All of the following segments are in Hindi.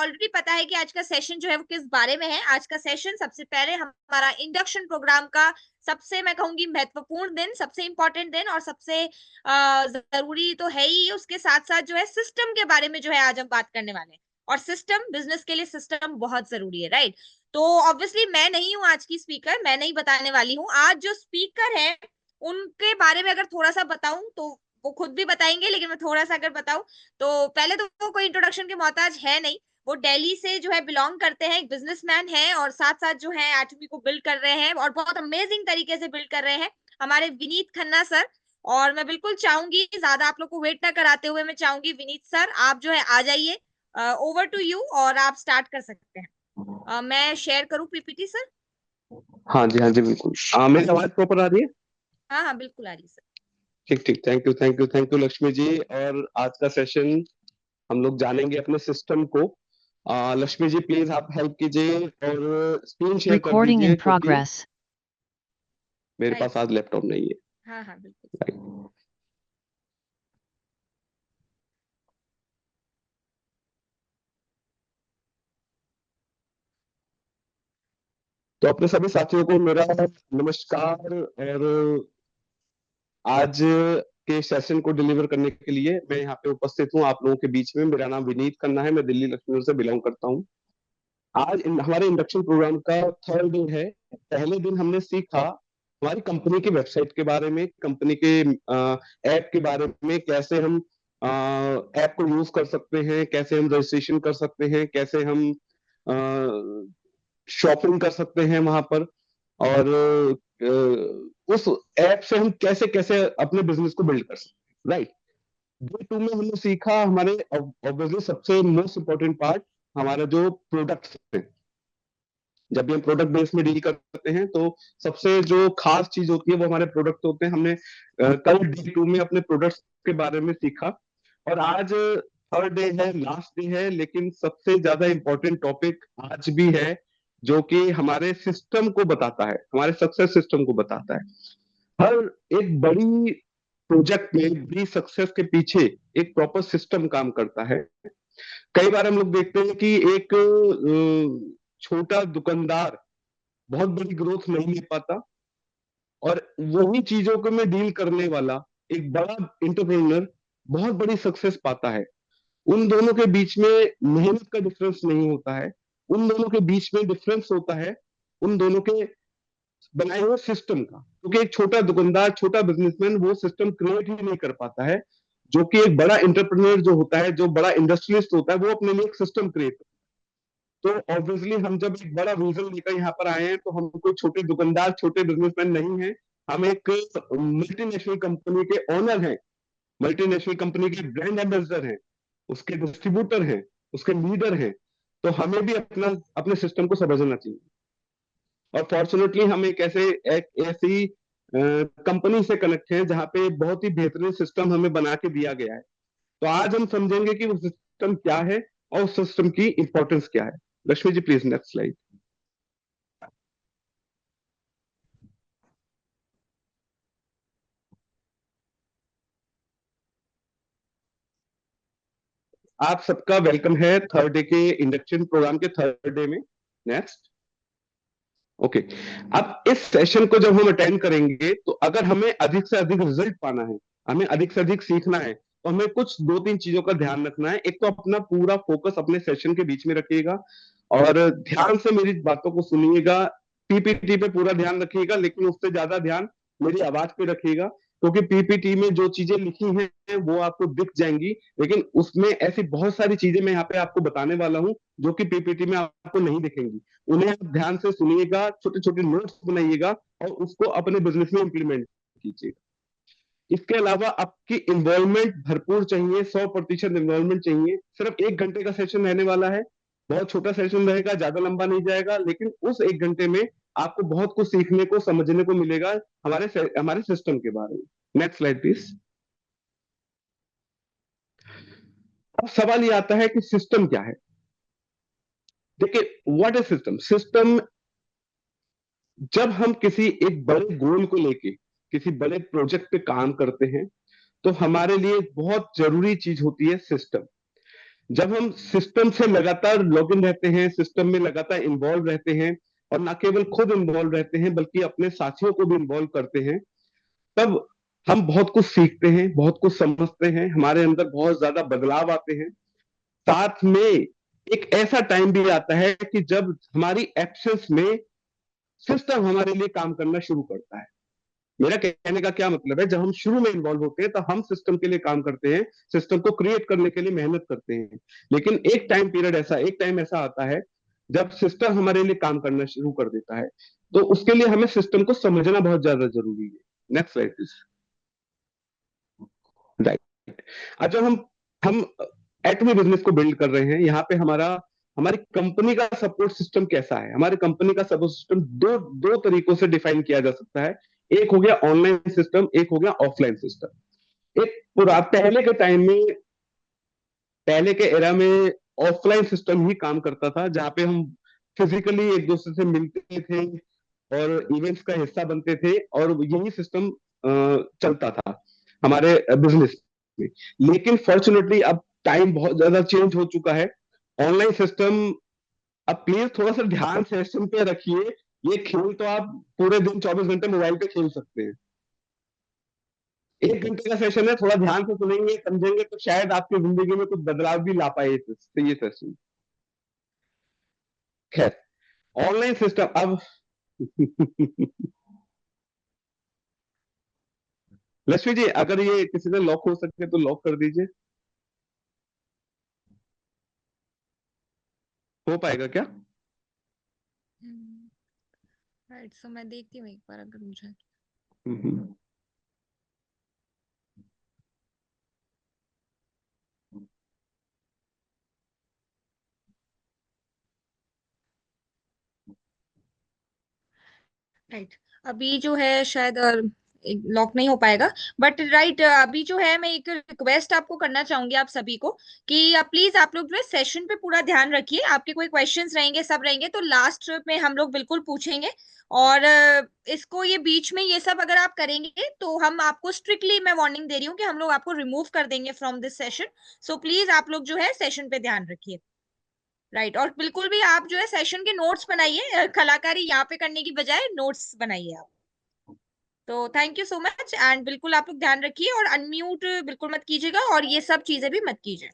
ऑलरेडी पता है कि आज का सेशन जो है वो किस बारे में है। आज का सेशन सबसे पहले हमारा इंडक्शन प्रोग्राम का सबसे मैं कहूँगी महत्वपूर्ण दिन, सबसे इम्पोर्टेंट दिन और सबसे ज़रूरी तो है ही, उसके साथ-साथ जो है सिस्टम के बारे में जो है आज हम बात करने वाले हैं। और सिस्टम बिज़नेस के लिए सिस्टम बहुत ज़रूरी है, राइट? तो ऑब्वियसली मैं नहीं हूँ आज की स्पीकर, मैं नहीं बताने वाली हूँ। आज जो स्पीकर हैं, उनके बारे में अगर थोड़ा-सा बताऊँ तो वो खुद भी बताएँगे, लेकिन मैं थोड़ा-सा अगर बताऊँ तो पहले तो वो कोई इंट्रोडक्शन के मोहताज है नहीं। वो दिल्ली से जो है बिलॉन्ग करते हैं, एक बिज़नेसमैन हैं और साथ-साथ जो है एटमी को बिल्ड कर रहे हैं और बहुत अमेज़िंग तरीके से बिल्ड कर रहे हैं, हमारे विनीत खन्ना सर। और मैं बिल्कुल चाहूँगी ज़्यादा आप लोग को वेट ना कराते हुए मैं चाहूँगी विनीत सर आप जो है आ जाइए। ओवर टू यू और आप स्टार्ट कर सकते हैं। मैं शेयर करूँ पीपीटी सर? हाँ जी, हाँ जी, बिल्कुल। मेरी आवाज़ प्रॉपर आ रही है? हाँ, हाँ, बिल्कुल आ रही है सर। ठीक, ठीक। Thank you, thank you, thank you Lakshmi ji. और आज का सेशन हम लोग जानेंगे अपने सिस्टम को। लक्ष्मी जी प्लीज आप हेल्प कीजिए और स्क्रीन शेयर कर Recording in दीजिए क्योंकि progress. मेरे राइट पास सर। आज लैपटॉप नहीं है। हाँ, हाँ, बिल्कुल। राइट। तो अपने सभी साथियों को मेरा नमस्कार। और आज के सेशन को डिलीवर करने के लिए मैं यहाँ पे उपस्थित हूँ आप लोगों के बीच में। मेरा नाम विनीत खन्ना है, मैं दिल्ली लखनऊ से बिलोंग करता हूँ। आज हमारे इंडक्शन प्रोग्राम का थर्ड डे है। पहले दिन हमने सीखा हमारी कंपनी की वेबसाइट के बारे में, कंपनी के ऐप के बारे में, कैसे हम ऐप को यूज कर सकते हैं, कैसे हम रजिस्ट्रेशन कर सकते हैं, कैसे हम शॉपिंग कर सकते हैं वहां पर। और उस ऐप से हम कैसे कैसे अपने बिजनेस को बिल्ड कर सकते हैं, राइट। डे टू में हमने सीखा हमारे ऑब्वियसली सबसे मोस्ट इम्पोर्टेंट पार्ट हमारा जो प्रोडक्ट है। जब भी हम प्रोडक्ट बेस में डील करते हैं तो सबसे जो खास चीज होती है वो हमारे प्रोडक्ट होते हैं। हमने कल डे टू में अपने प्रोडक्ट्स के बारे में सीखा। और आज थर्ड डे है, लास्ट डे है, लेकिन सबसे ज्यादा इंपॉर्टेंट टॉपिक आज भी है जो कि हमारे सिस्टम को बताता है, हमारे सक्सेस सिस्टम को बताता है। हर एक बड़ी प्रोजेक्ट में, बड़ी सक्सेस के पीछे एक प्रॉपर सिस्टम काम करता है। कई बार हम लोग देखते हैं कि एक छोटा दुकानदार बहुत बड़ी ग्रोथ नहीं ले पाता और वही चीजों को में डील करने वाला एक बड़ा एंटरप्रेन्योर बहुत बड़ी सक्सेस पाता है। उन दोनों के बीच में मेहनत का डिफरेंस नहीं होता है, उन दोनों के बीच में डिफरेंस होता है उन दोनों के बनाए हुए सिस्टम का। क्योंकि एक छोटा दुकानदार, छोटा बिजनेसमैन वो सिस्टम क्रिएट ही नहीं कर पाता है, जो कि एक बड़ा एंटरप्रेन्योर जो होता है, जो बड़ा इंडस्ट्रियलिस्ट होता है, वो अपने लिए एक सिस्टम क्रिएट। तो ऑब्वियसली हम जब एक बड़ा विजन लेकर यहाँ पर आए हैं तो हम कोई छोटे दुकानदार, छोटे बिजनेसमैन नहीं हैं। हम एक मल्टीनेशनल कंपनी के ओनर हैं, मल्टीनेशनल कंपनी के ब्रांड एम्बेसडर हैं, उसके डिस्ट्रीब्यूटर हैं, उसके लीडर हैं। तो हमें भी अपना अपने सिस्टम को समझना चाहिए। और फॉर्चुनेटली हम एक ऐसी कंपनी से कनेक्ट हैं जहाँ पे बहुत ही बेहतरीन सिस्टम हमें बना के दिया गया है। तो आज हम समझेंगे कि वो सिस्टम क्या है और उस सिस्टम की इंपॉर्टेंस क्या है। Lakshmi ji please next slide. आप सबका वेलकम है थर्ड डे के इंडक्शन प्रोग्राम के थर्ड डे में। नेक्स्ट। ओके। अब इस सेशन को जब हम अटेंड करेंगे तो अगर हमें अधिक से अधिक रिजल्ट पाना है, हमें अधिक से अधिक सीखना है, तो हमें कुछ दो तीन चीजों का ध्यान रखना है। एक तो अपना पूरा फोकस अपने सेशन के बीच में रखिएगा और ध्यान से मेरी बातों को सुनिएगा। पीपीटी पे पूरा ध्यान रखिएगा, लेकिन उससे ज्यादा ध्यान मेरी आवाज पे रखिएगा, क्योंकि पीपीटी में जो चीजें लिखी हैं वो आपको दिख जाएंगी, लेकिन उसमें ऐसी बहुत सारी चीजें मैं यहाँ पे आपको बताने वाला हूँ जो कि पीपीटी में आपको नहीं दिखेंगी। उन्हें आप ध्यान से सुनिएगा, छोटे छोटे नोट्स बनाइएगा और उसको अपने बिजनेस में इंप्लीमेंट कीजिएगा। इसके अलावा आपकी इन्वॉल्वमेंट भरपूर चाहिए, 100% इन्वॉल्वमेंट चाहिए। सिर्फ 1 घंटे का सेशन रहने वाला है, बहुत छोटा सेशन रहेगा, ज्यादा लंबा नहीं जाएगा, लेकिन उस 1 घंटे में आपको बहुत कुछ सीखने को, समझने को मिलेगा हमारे सिस्टम के बारे में। Next slide please. अब सवाल ये आता है कि सिस्टम क्या है। देखिए, व्हाट इज सिस्टम। सिस्टम, जब हम किसी एक बड़े गोल को लेके किसी बड़े प्रोजेक्ट पे काम करते हैं तो हमारे लिए बहुत जरूरी चीज होती है सिस्टम। जब हम सिस्टम से लगातार लॉगिन रहते हैं, सिस्टम में लगातार इन्वॉल्व रहते हैं, और ना केवल खुद इन्वॉल्व रहते हैं बल्कि अपने साथियों को भी इन्वॉल्व करते हैं, तब हम बहुत कुछ सीखते हैं, बहुत कुछ समझते हैं, हमारे अंदर बहुत ज्यादा बदलाव आते हैं। साथ में एक ऐसा टाइम भी आता है कि जब हमारी एब्सेंस में सिस्टम हमारे लिए काम करना शुरू करता है। मेरा कहने का क्या मतलब है, जब हम शुरू में इन्वॉल्व होते हैं तो हम सिस्टम के लिए काम करते हैं, सिस्टम को क्रिएट करने के लिए मेहनत करते हैं। लेकिन एक टाइम ऐसा आता है जब सिस्टम हमारे लिए काम करना शुरू कर देता है, तो उसके लिए हमें सिस्टम को समझना बहुत ज्यादा जरूरी है। Next slide please. राइट। आज जब हम एटमी बिजनेस को बिल्ड कर रहे हैं, यहाँ पे हमारी कंपनी का सपोर्ट सिस्टम कैसा है। हमारी कंपनी का सपोर्ट सिस्टम दो दो तरीकों से डिफाइन किया जा सकता है। एक हो गया ऑनलाइन सिस्टम, एक हो गया ऑफलाइन सिस्टम। एक पूरा पहले के एरा में ऑफलाइन सिस्टम ही काम करता था, जहां पे हम फिजिकली एक दूसरे से मिलते थे और इवेंट्स का हिस्सा बनते थे, और यही सिस्टम चलता था हमारे बिजनेस में। लेकिन फॉर्चुनेटली अब टाइम बहुत ज्यादा चेंज हो चुका है। ऑनलाइन सिस्टम, अब प्लीज थोड़ा सा ध्यान सेशन पे रखिए। ये खेल तो आप पूरे दिन 24 घंटे मोबाइल पे खेल सकते हैं। 1 घंटे का सेशन है, थोड़ा ध्यान से सुनेंगे समझेंगे तो शायद आपकी जिंदगी में कुछ बदलाव भी ला पाए ये सेशन। खैर, ऑनलाइन सिस्टम अब लक्ष्मी जी, अगर ये किसी से लॉक हो सके तो लॉक कर दीजिए। हो पाएगा क्या? राइट, सो मैं देखती हूँ एक बार अगर मुझे। हम्म। राइट, अभी जो है शायद लॉक नहीं हो पाएगा। बट राइट, अभी जो है मैं एक रिक्वेस्ट आपको करना चाहूंगी आप सभी को कि प्लीज आप लोग जो है सेशन पे पूरा ध्यान रखिए। आपके कोई क्वेश्चंस रहेंगे, सब रहेंगे तो लास्ट में हम लोग बिल्कुल पूछेंगे। और इसको ये बीच में ये सब अगर आप करेंगे तो हम आपको स्ट्रिक्टली मैं वार्निंग दे रही हूँ कि हम लोग आपको रिमूव कर देंगे from this session. So please आप लोग जो है सेशन पे ध्यान रखिए। राइट, और बिल्कुल भी आप जो है सेशन के नोट्स बनाइए, कलाकारी यहाँ पे करने की बजाय नोट्स बनाइए आप। तो thank you so much, and बिल्कुल आप लोग ध्यान रखिए और अनम्यूट बिल्कुल मत कीजिएगा और ये सब चीजें भी मत कीजिए।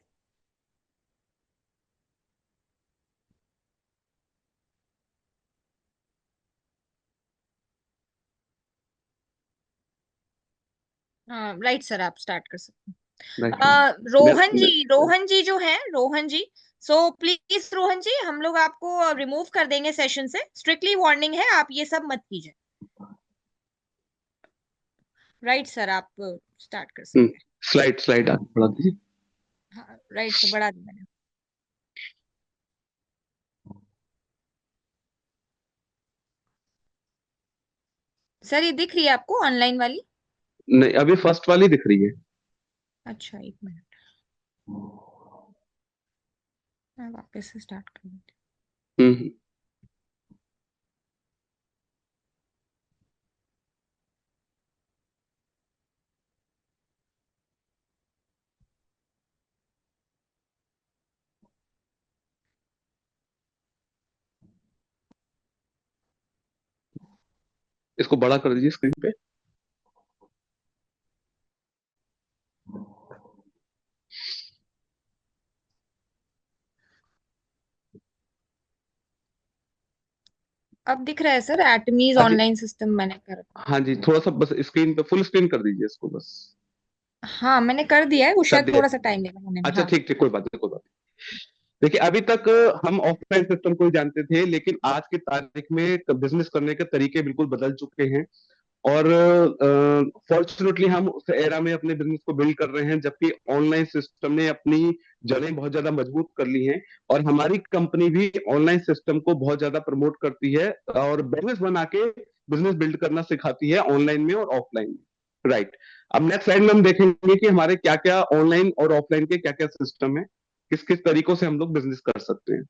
हाँ राइट सर, आप स्टार्ट कर सकते हैं। रोहन राइट। जी, रोहन जी जो है, रोहन जी। सो प्लीज रोहन जी, हम लोग आपको रिमूव कर देंगे सेशन से, स्ट्रिक्टली वार्निंग है, आप ये सब मत कीजिए। राइट सर, आप स्टार्ट कर सकते हैं। स्लाइड स्लाइड आगे बढ़ा दीजिए। हाँ राइट सर, बढ़ा दी मैंने। सर ये दिख रही है आपको ऑनलाइन वाली? नहीं, अभी फर्स्ट वाली दिख रही है। अच्छा एक मिनट, मैं वापस से स्टार्ट कर देती हम्म। इसको बड़ा कर दीजिए स्क्रीन पे। हूँ। अब दिख रहा है सर, एटमीज हाँ जी। ऑनलाइन सिस्टम मैंने कर। हाँ जी, थोड़ा सा बस स्क्रीन पे फुल स्क्रीन कर दीजिए इसको बस। हाँ मैंने कर दिया है, वो कर शायद दिया। थोड़ा सा टाइम लेगा होने में। अच्छा हाँ ठीक ठीक, कोई बात नहीं, कोई बात नहीं। देखिए, अभी तक हम ऑफलाइन सिस्टम को ही जानते थे, लेकिन आज की तारीख में बिजनेस करने के तरीके बिल्कुल बदल चुके हैं। और फॉर्चुनेटली हम उस एरा में अपने बिजनेस को बिल्ड कर रहे हैं, जबकि ऑनलाइन सिस्टम ने अपनी जड़ें बहुत ज्यादा मजबूत कर ली हैं। और हमारी कंपनी भी ऑनलाइन सिस्टम को बहुत ज्यादा प्रमोट करती है और बिजनेस बना के बिजनेस बिल्ड करना सिखाती है, ऑनलाइन में और ऑफलाइन में। राइट। अब नेक्स्ट स्लाइड में हम देखेंगे कि हमारे क्या क्या ऑनलाइन और ऑफलाइन के क्या क्या सिस्टम है, किस किस तरीकों से हम लोग बिजनेस कर सकते हैं।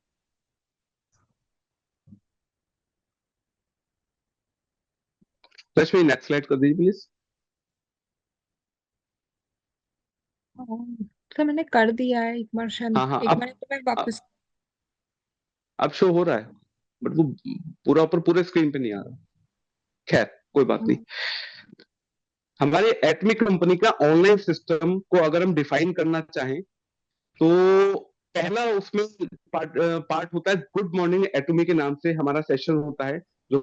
रश्मि, नेक्स्ट स्लाइड कर दीजिए प्लीज। तो मैंने कर दिया है एक बार, शायद हाँ हाँ, एक बार तो मैं वापस। अब शो हो रहा है, बट वो पूरे स्क्रीन पे नहीं आ रहा। खैर, कोई बात नहीं। हमारे एटमिक कंपनी का ऑनलाइन सिस्टम को अगर हम डिफाइन करना चाहें, तो पहला उसमें पार्ट होता है गुड मॉर्निंग एटमी के नाम से हमारा सेशन होता है, जो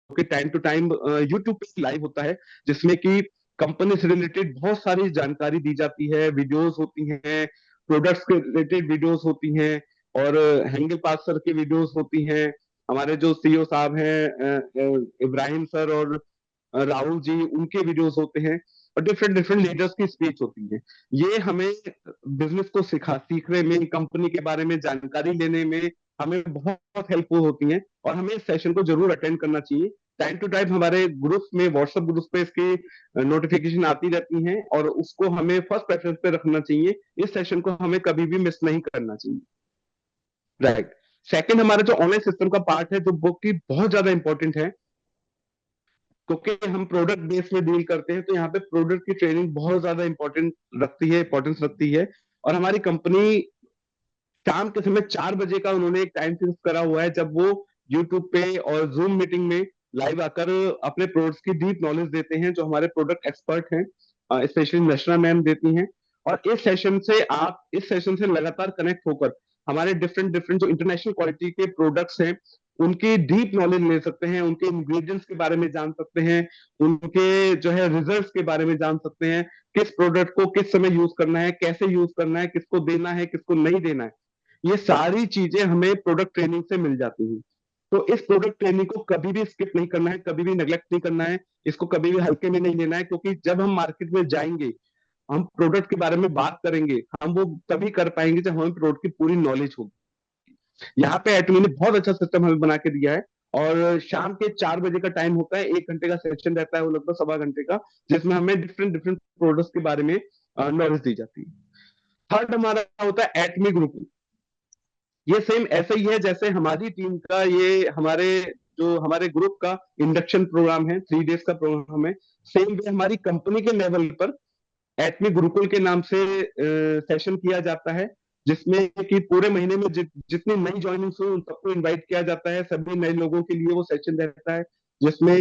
कि टाइम टू टाइम यूट्यूब पे लाइव होता है, जिसमें कि कंपनी से रिलेटेड बहुत सारी जानकारी दी जाती है, वीडियोस होती हैं, प्रोडक्ट्स के रिलेटेड वीडियोस होती हैं, और हैंगल पार्क सर की वीडियोस होती हैं, हमारे जो सीईओ साहब हैं इब्राहिम सर और राहुल जी, उनके वीडियोस होते हैं, और डिफरेंट डिफरेंट लीडर्स की स्पीच होती है। ये हमें बिजनेस को सीखने में, कंपनी के बारे में जानकारी लेने में हमें बहुत हेल्पफुल होती हैं, और हमें इस सेशन को जरूर अटेंड करना चाहिए। टाइम टू टाइम हमारे ग्रुप में, व्हाट्सएप ग्रुप पे इसकी नोटिफिकेशन आती रहती हैं, और उसको हमें फर्स्ट प्रेफरेंस पे रखना चाहिए। इस सेशन को हमें कभी भी मिस नहीं करना चाहिए। राइट। सेकंड, हमारा जो ऑनलाइन सिस्टम का पार्ट है, जो बुक की बहुत ज्यादा इंपॉर्टेंट है, क्योंकि हम प्रोडक्ट बेस में डील करते हैं, तो यहाँ पे प्रोडक्ट की ट्रेनिंग बहुत ज्यादा इंपॉर्टेंस रखती है। और हमारी कंपनी शाम के समय 4 बजे का उन्होंने एक टाइम फिक्स करा हुआ है, जब वो यूट्यूब पे और जूम मीटिंग में लाइव आकर अपने प्रोडक्ट्स की डीप नॉलेज देते हैं, जो हमारे प्रोडक्ट एक्सपर्ट हैं, स्पेशली नशरा मैम देती हैं। और इस सेशन से लगातार कनेक्ट होकर हमारे डिफरेंट डिफरेंट जो इंटरनेशनल क्वालिटी के प्रोडक्ट्स हैं, उनकी डीप नॉलेज ले सकते हैं, उनके इंग्रेडिएंट्स के बारे में जान सकते हैं, उनके जो है रिजल्ट्स के बारे में जान सकते हैं, किस प्रोडक्ट को किस समय यूज करना है, कैसे यूज करना है, किसको देना है, किसको नहीं देना है। ये सारी चीजें हमें प्रोडक्ट ट्रेनिंग से मिल जाती हैं। तो इस प्रोडक्ट ट्रेनिंग को कभी भी स्किप नहीं करना है, कभी भी नेग्लेक्ट नहीं करना है, इसको कभी भी हल्के में नहीं लेना है, क्योंकि जब हम मार्केट में जाएंगे, हम प्रोडक्ट के बारे में बात करेंगे, हम वो तभी कर पाएंगे जब हमें प्रोडक्ट की पूरी नॉलेज होगी। यहाँ पे एटमी ने बहुत अच्छा सिस्टम हमें बना के दिया है, और शाम के 4 बजे का टाइम होता है, 1 घंटे का सेशन रहता है, वो लगभग 1.25 घंटे का, जिसमें हमें डिफरेंट डिफरेंट प्रोडक्ट्स के बारे में नॉलेज दी जाती है। थर्ड हमारा होता है एटमी ग्रुप। ये सेम ऐसा ही है जैसे हमारी टीम का, ये हमारे ग्रुप का इंडक्शन प्रोग्राम है, 3 डेज का प्रोग्राम है। सेम वे हमारी कंपनी के लेवल पर एटमी गुरुकुल के नाम से सेशन किया जाता है, जिसमें कि पूरे महीने में जितनी नई ज्वाइनिंग्स हुई उन सबको इनवाइट किया जाता है। सभी नए लोगों के लिए वो सेशन रहता है, जिसमें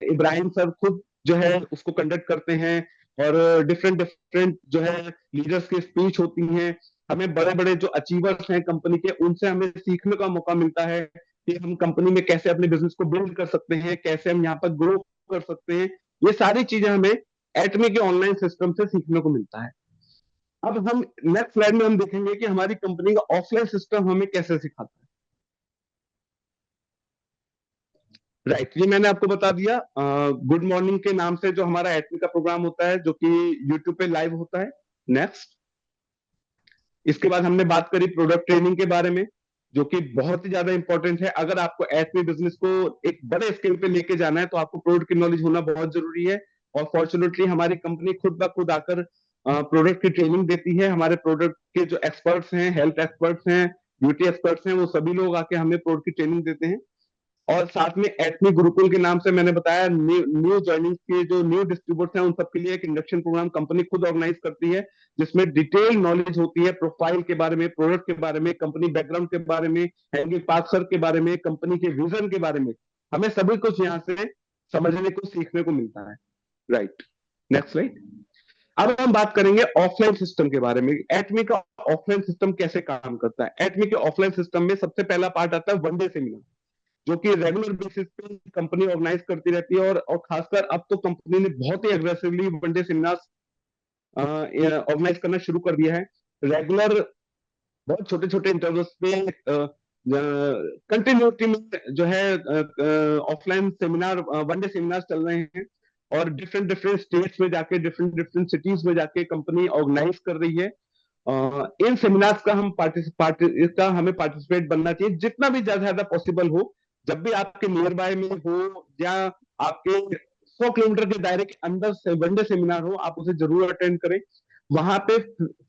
इब्राहिम सर खुद जो है उसको कंडक्ट करते हैं, और डिफरेंट डिफरेंट जो है लीडर्स की स्पीच होती हैं। हमें बड़े बड़े जो अचीवर्स हैं कंपनी के, उनसे हमें सीखने का मौका मिलता है कि हम कंपनी में कैसे अपने बिजनेस को बिल्ड कर सकते हैं, कैसे हम यहाँ पर ग्रो कर सकते हैं। ये सारी चीजें हमें एटमी के ऑनलाइन सिस्टम से सीखने को मिलता है। अब हम नेक्स्ट स्लाइड में हम देखेंगे कि हमारी कंपनी का ऑफलाइन सिस्टम हमें कैसे सिखाता है। राइट, ये मैंने आपको बता दिया। गुड मॉर्निंग के नाम से जो हमारा एटमी का प्रोग्राम होता है, जो कि यूट्यूब पे लाइव होता है। नेक्स्ट, इसके बाद हमने बात करी प्रोडक्ट ट्रेनिंग के बारे में, जो कि बहुत ही ज्यादा इंपॉर्टेंट है। अगर आपको एटमी बिजनेस को एक बड़े स्केल पे लेके जाना है, तो आपको प्रोडक्ट की नॉलेज होना बहुत जरूरी है। और फॉर्चुनेटली हमारी कंपनी खुद ब खुद आकर प्रोडक्ट की ट्रेनिंग देती है। हमारे प्रोडक्ट के जो एक्सपर्ट्स हैं, हेल्थ एक्सपर्ट्स हैं, ब्यूटी एक्सपर्ट्स हैं, वो सभी लोग आके हमें प्रोडक्ट की ट्रेनिंग देते हैं। और साथ में एटमी गुरुकुल के नाम से मैंने बताया, न्यू ज्वाइनिंग के जो न्यू डिस्ट्रीब्यूटर्स हैं, उन सबके लिए एक इंडक्शन प्रोग्राम कंपनी खुद ऑर्गेनाइज करती है, जिसमें डिटेल नॉलेज होती है प्रोफाइल के बारे में, प्रोडक्ट के बारे में, कंपनी बैकग्राउंड के बारे में, हैंगिंग पार्क सर के बारे में, कंपनी के विजन के बारे में। हमें सभी कुछ यहाँ से समझने को, सीखने को मिलता है। Right, next slide. अब हम बात करेंगे ऑफलाइन सिस्टम के बारे में। एटमी का ऑफलाइन सिस्टम कैसे काम करता है। एटमी के ऑफलाइन सिस्टम में सबसे पहला पार्ट आता है वनडे सेमिनार, जो कि रेगुलर बेसिस पे कंपनी ऑर्गेनाइज करती रहती है। और खासकर अब तो कंपनी ने बहुत ही एग्रेसिवली वनडे सेमिनार्स ऑर्गेनाइज करना शुरू कर दिया है। रेगुलर बहुत छोटे छोटे इंटरवल्स पे कंटिन्यूटी में जो है ऑफलाइन सेमिनार, वनडे सेमिनार चल रहे हैं, और डिफरेंट डिफरेंट स्टेट्स में जाके, डिफरेंट डिफरेंट सिटीज में जाके कंपनी ऑर्गेनाइज कर रही है। इन सेमिनार्स का हमें पार्टिसिपेट बनना चाहिए, जितना भी ज्यादा पॉसिबल हो। जब भी आपके नियर बाय में हो, या आपके 100 किलोमीटर के दायरे के अंदर से वनडे सेमिनार हो, आप उसे जरूर अटेंड करें। वहां पे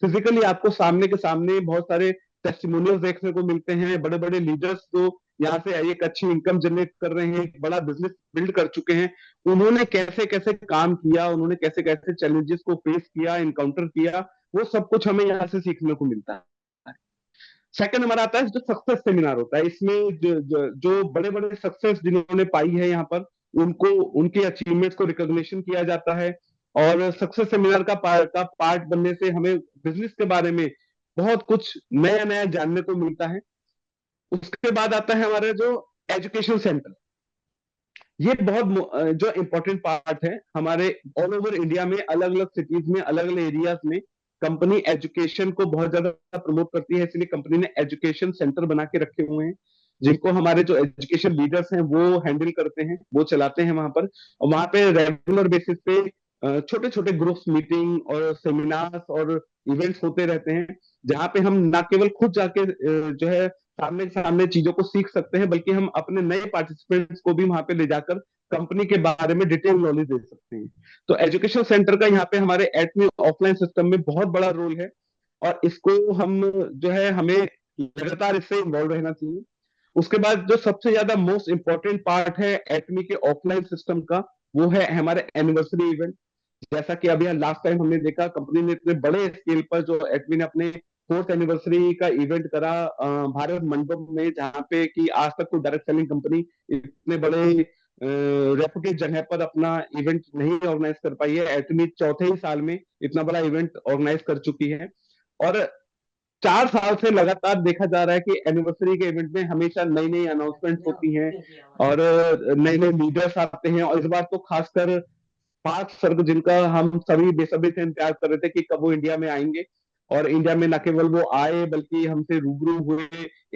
फिजिकली आपको सामने के सामने बहुत सारे टेस्टिमोनियल्स देखने को मिलते हैं। बड़े बड़े लीडर्स जो यहाँ से एक अच्छी इनकम जनरेट कर रहे हैं, एक बड़ा बिजनेस बिल्ड कर चुके हैं, उन्होंने कैसे कैसे काम किया, उन्होंने कैसे कैसे चैलेंजेस को फेस किया, इनकाउंटर किया, वो सब कुछ हमें यहाँ से सीखने को मिलता है। सेकंड हमारा आता है जो सक्सेस सेमिनार होता है। इसमें जो बड़े बड़े सक्सेस जिन्होंने पाई है यहाँ पर, उनको उनके अचीवमेंट्स को रिकॉग्निशन किया जाता है। और सक्सेस सेमिनार का पार्ट बनने से हमें बिजनेस के बारे में बहुत कुछ नया नया जानने को मिलता है। उसके बाद आता है हमारा जो एजुकेशन सेंटर। ये बहुत जो इम्पोर्टेंट पार्ट है हमारे ऑल ओवर इंडिया में, अलग अलग सिटीज में, अलग अलग एरियाज में कंपनी एजुकेशन को बहुत ज्यादा प्रमोट करती है। इसलिए कंपनी ने एजुकेशन सेंटर बना के रखे हुए हैं, जिनको हमारे जो एजुकेशन लीडर्स हैं वो हैंडल करते हैं, वो चलाते हैं वहां पर। और वहां पे रेगुलर बेसिस पे छोटे छोटे ग्रुप्स मीटिंग और सेमिनार्स और इवेंट्स होते रहते हैं, जहाँ पे हम ना केवल खुद जाके जो है सामने सामने चीजों को सीख सकते हैं, बल्कि हम अपने नए पार्टिसिपेंट्स को भी वहां पे ले जाकर कंपनी के बारे में डिटेल नॉलेज दे सकते हैं। तो एजुकेशन सेंटर का यहाँ पे हमारे एटमी ऑफलाइन सिस्टम में बहुत बड़ा रोल है, और इसको हम जो है हमें लगातार इससे इन्वॉल्व रहना चाहिए। उसके बाद जो सबसे ज्यादा मोस्ट इंपॉर्टेंट पार्ट है एटमी के ऑफलाइन सिस्टम का, वो है हमारे एनिवर्सरी इवेंट। जैसा कि अभी लास्ट टाइम हमने देखा, कंपनी ने इतने बड़े स्केल पर जो एटमी ने अपने 4th एनिवर्सरी का इवेंट करा भारत मंडप में, जहाँ पे कि आज तक कोई डायरेक्ट सेलिंग कंपनी इतने बड़े रेपुटेड जगह पर अपना इवेंट नहीं ऑर्गेनाइज कर पाई है। एटमी चौथे ही साल में इतना बड़ा इवेंट ऑर्गेनाइज कर चुकी है। और 4 साल से लगातार देखा जा रहा है कि एनिवर्सरी के इवेंट में हमेशा नई नई अनाउंसमेंट होती हैं और नए नए लीडर्स आते हैं। और इस बार तो खासकर 5 सर्ग जिनका हम सभी बेसब्री से इंतजार कर रहे थे कि कब वो इंडिया में आएंगे, और इंडिया में न केवल वो आए बल्कि हमसे रूबरू हुए।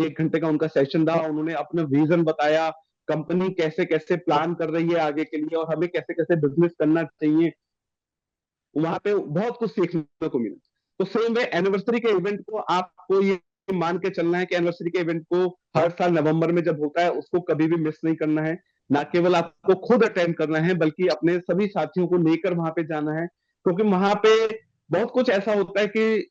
1 घंटे का उनका सेशन था, उन्होंने अपना विजन बताया, कंपनी कैसे कैसे प्लान कर रही है आगे के लिए और हमें कैसे कैसे बिजनेस करना चाहिए। वहां पे बहुत कुछ सीखने को मिला। तो सेम वे एनिवर्सरी के इवेंट को आपको ये मान के चलना है कि एनिवर्सरी के इवेंट को हर साल नवंबर में जब होता है उसको कभी भी मिस नहीं करना है। ना केवल आपको खुद अटेंड करना है बल्कि अपने सभी साथियों को लेकर वहां पे जाना है, क्योंकि वहां पे बहुत कुछ ऐसा होता है कि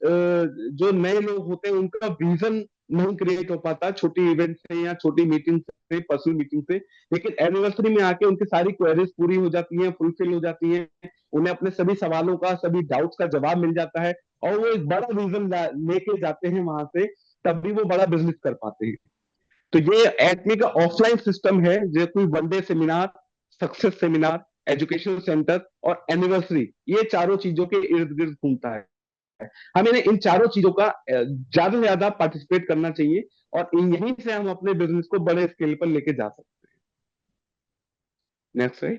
जो नए लोग होते हैं उनका विजन नहीं क्रिएट हो पाता छोटी इवेंट से या छोटी मीटिंग से, पर्सनल मीटिंग से। लेकिन एनिवर्सरी में आके उनकी सारी क्वेरीज पूरी हो जाती हैं, फुलफिल हो जाती हैं, उन्हें अपने सभी सवालों का, सभी डाउट्स का जवाब मिल जाता है, और वो एक बड़ा रीजन लेके जाते हैं वहां से, तब भी वो बड़ा बिजनेस कर पाते हैं। तो ये एटमी का ऑफलाइन सिस्टम है, जो कोई one day seminar, success seminar, education centre और एनिवर्सरी, ये चारों चीजों के इर्द गिर्द घूमता है। हमें इन चारों चीजों का ज्यादा से ज्यादा पार्टिसिपेट करना चाहिए, और यहीं से हम अपने बिजनेस को बड़े स्केल पर लेके जा सकते हैं। नेक्स्ट है,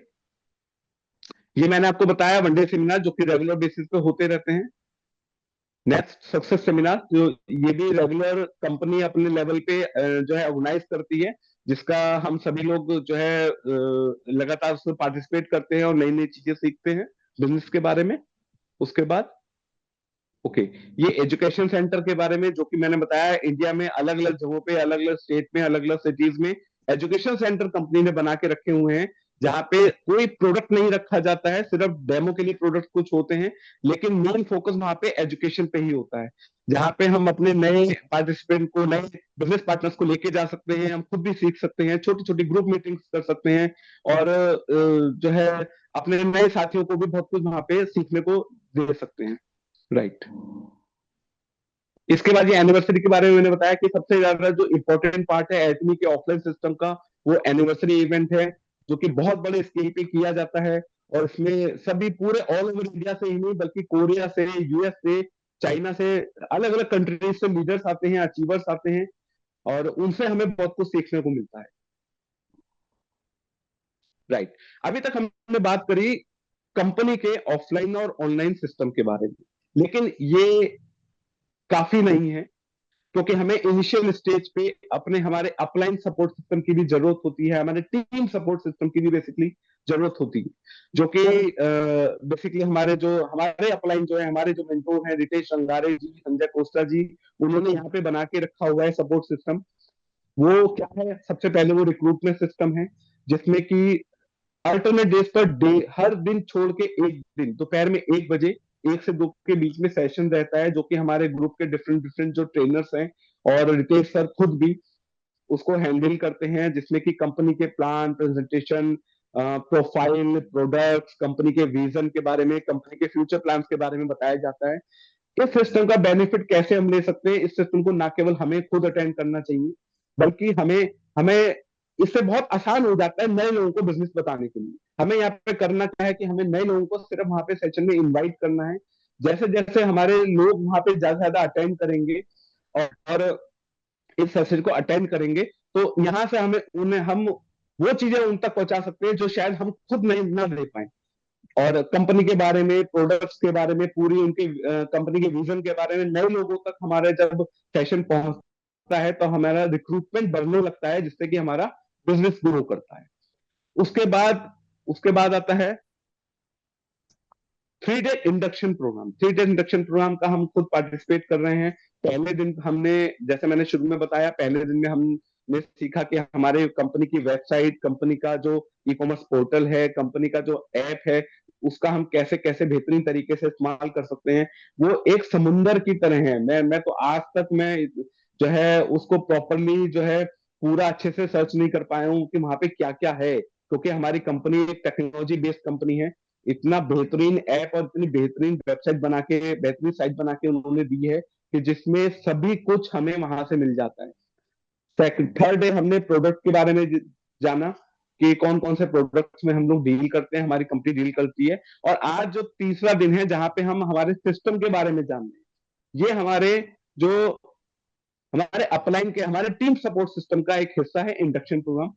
ये मैंने आपको बताया वन डे सेमिनार जो कि रेगुलर बेसिस पे होते रहते हैं। नेक्स्ट सक्सेस सेमिनार, जो ये भी रेगुलर कंपनी अपने लेवल पे जो है ऑर्गेनाइज करती है, जिसका हम सभी लोग जो है लगातार उसमें पार्टिसिपेट करते हैं और नई नई चीजें सीखते हैं बिजनेस के बारे में। उसके बाद ओके, ये एजुकेशन सेंटर के बारे में जो कि मैंने बताया, इंडिया में अलग अलग जगहों पे, अलग अलग स्टेट में, अलग अलग सिटीज में एजुकेशन सेंटर कंपनी ने बना के रखे हुए हैं, जहाँ पे कोई प्रोडक्ट नहीं रखा जाता है, सिर्फ डेमो के लिए प्रोडक्ट कुछ होते हैं, लेकिन मेन फोकस वहां पे एजुकेशन पे ही होता है, जहाँ पे हम अपने नए पार्टिसिपेंट को, नए बिजनेस पार्टनर्स को लेके जा सकते हैं, हम खुद भी सीख सकते हैं, छोटी छोटी ग्रुप मीटिंग्स कर सकते हैं, और जो है अपने नए साथियों को भी बहुत कुछ वहां पे सीखने को दे सकते हैं। राइट। इसके बाद ये एनिवर्सरी के बारे में मैंने बताया कि सबसे ज्यादा जो इम्पोर्टेंट पार्ट है एटमी के ऑफलाइन सिस्टम का, वो एनिवर्सरी इवेंट है, जो कि बहुत बड़े स्केल पे किया जाता है। और इसमें सभी पूरे ऑल ओवर इंडिया से ही नहीं बल्कि कोरिया से, यूएस से, चाइना से, अलग अलग कंट्रीज से लीडर्स आते हैं, अचीवर्स आते हैं, और उनसे हमें बहुत कुछ सीखने को मिलता है। राइट। अभी तक हमने बात करी कंपनी के ऑफलाइन और ऑनलाइन सिस्टम के बारे में, लेकिन ये काफी नहीं है, क्योंकि हमें इनिशियल स्टेज पे अपने हमारे अपलाइन सपोर्ट सिस्टम की भी जरूरत होती है, हमारे टीम सपोर्ट सिस्टम की भी बेसिकली जरूरत होती है, जो कि बेसिकली हमारे अपलाइन जो है, हमारे जो मेंटोर हैं रितेश रंगारे जी, संजय कोस्टा जी, उन्होंने यहाँ पे बना के रखा हुआ है सपोर्ट सिस्टम। वो क्या है, सबसे पहले वो रिक्रूटमेंट सिस्टम है, जिसमें कि अल्टरनेट डेज पर हर दिन छोड़ के एक दिन दोपहर में 1 बजे 1 से 2 के बीच में सेशन रहता है, जो कि हमारे ग्रुप के डिफरेंट डिफरेंट जो ट्रेनर्स हैं और रितेश सर खुद भी उसको हैंडल करते हैं, जिसमें कि कंपनी के plan, presentation, profile, products, company के विजन के बारे में, कंपनी के फ्यूचर प्लान्स के बारे में बताया जाता है। इस सिस्टम का बेनिफिट कैसे हम ले सकते हैं, इस सिस्टम को ना केवल हमें खुद अटेंड करना चाहिए, बल्कि हमें हमें इससे बहुत आसान हो जाता है नए लोगों को बिजनेस बताने के लिए। हमें यहाँ पे करना क्या है कि हमें नए लोगों को सिर्फ वहां पे सेशन में इनवाइट करना है। जैसे जैसे हमारे लोग वहां पे ज्यादा से ज्यादा अटेंड करेंगे और इस सेशन को अटेंड करेंगे, तो यहाँ से हमें उन्हें हम वो चीजें उन तक पहुंचा सकते हैं जो शायद हम खुद नहीं ना दे पाए। और कंपनी के बारे में, प्रोडक्ट्स के बारे में, पूरी उनके कंपनी के विजन के बारे में नए लोगों तक हमारे जब सेशन पहुंचता है तो हमारा रिक्रूटमेंट बढ़ने लगता है, जिससे कि हमारा बिजनेस ग्रो करता है। उसके बाद आता है 3 day induction programme. 3 day induction programme का हम खुद पार्टिसिपेट कर रहे हैं। पहले दिन हमने, जैसे मैंने शुरू में बताया, पहले दिन में हमने सीखा कि हमारे कंपनी की वेबसाइट, कंपनी का जो ई कॉमर्स पोर्टल है, कंपनी का जो ऐप है, उसका हम कैसे कैसे बेहतरीन तरीके से इस्तेमाल कर सकते हैं। वो एक समुंदर की तरह है। मैं तो आज तक मैं जो है उसको प्रॉपरली जो है पूरा अच्छे से सर्च नहीं कर पाया हूँ कि वहां पे क्या क्या है, क्योंकि हमारी कंपनी एक टेक्नोलॉजी बेस्ड कंपनी है। इतना बेहतरीन ऐप और इतनी बेहतरीन वेबसाइट बना के, बेहतरीन साइट बना के उन्होंने दी है कि जिसमें सभी कुछ हमें वहां से मिल जाता है। थर्ड डे हमने प्रोडक्ट के बारे में जाना कि कौन कौन से प्रोडक्ट्स में हम लोग डील करते हैं, हमारी कंपनी डील करती है। और आज जो तीसरा दिन है जहां पे हम हमारे सिस्टम के बारे में जान रहे हैं। ये जो हमारे अपलाइन के, हमारे टीम सपोर्ट सिस्टम का एक हिस्सा है इंडक्शन प्रोग्राम।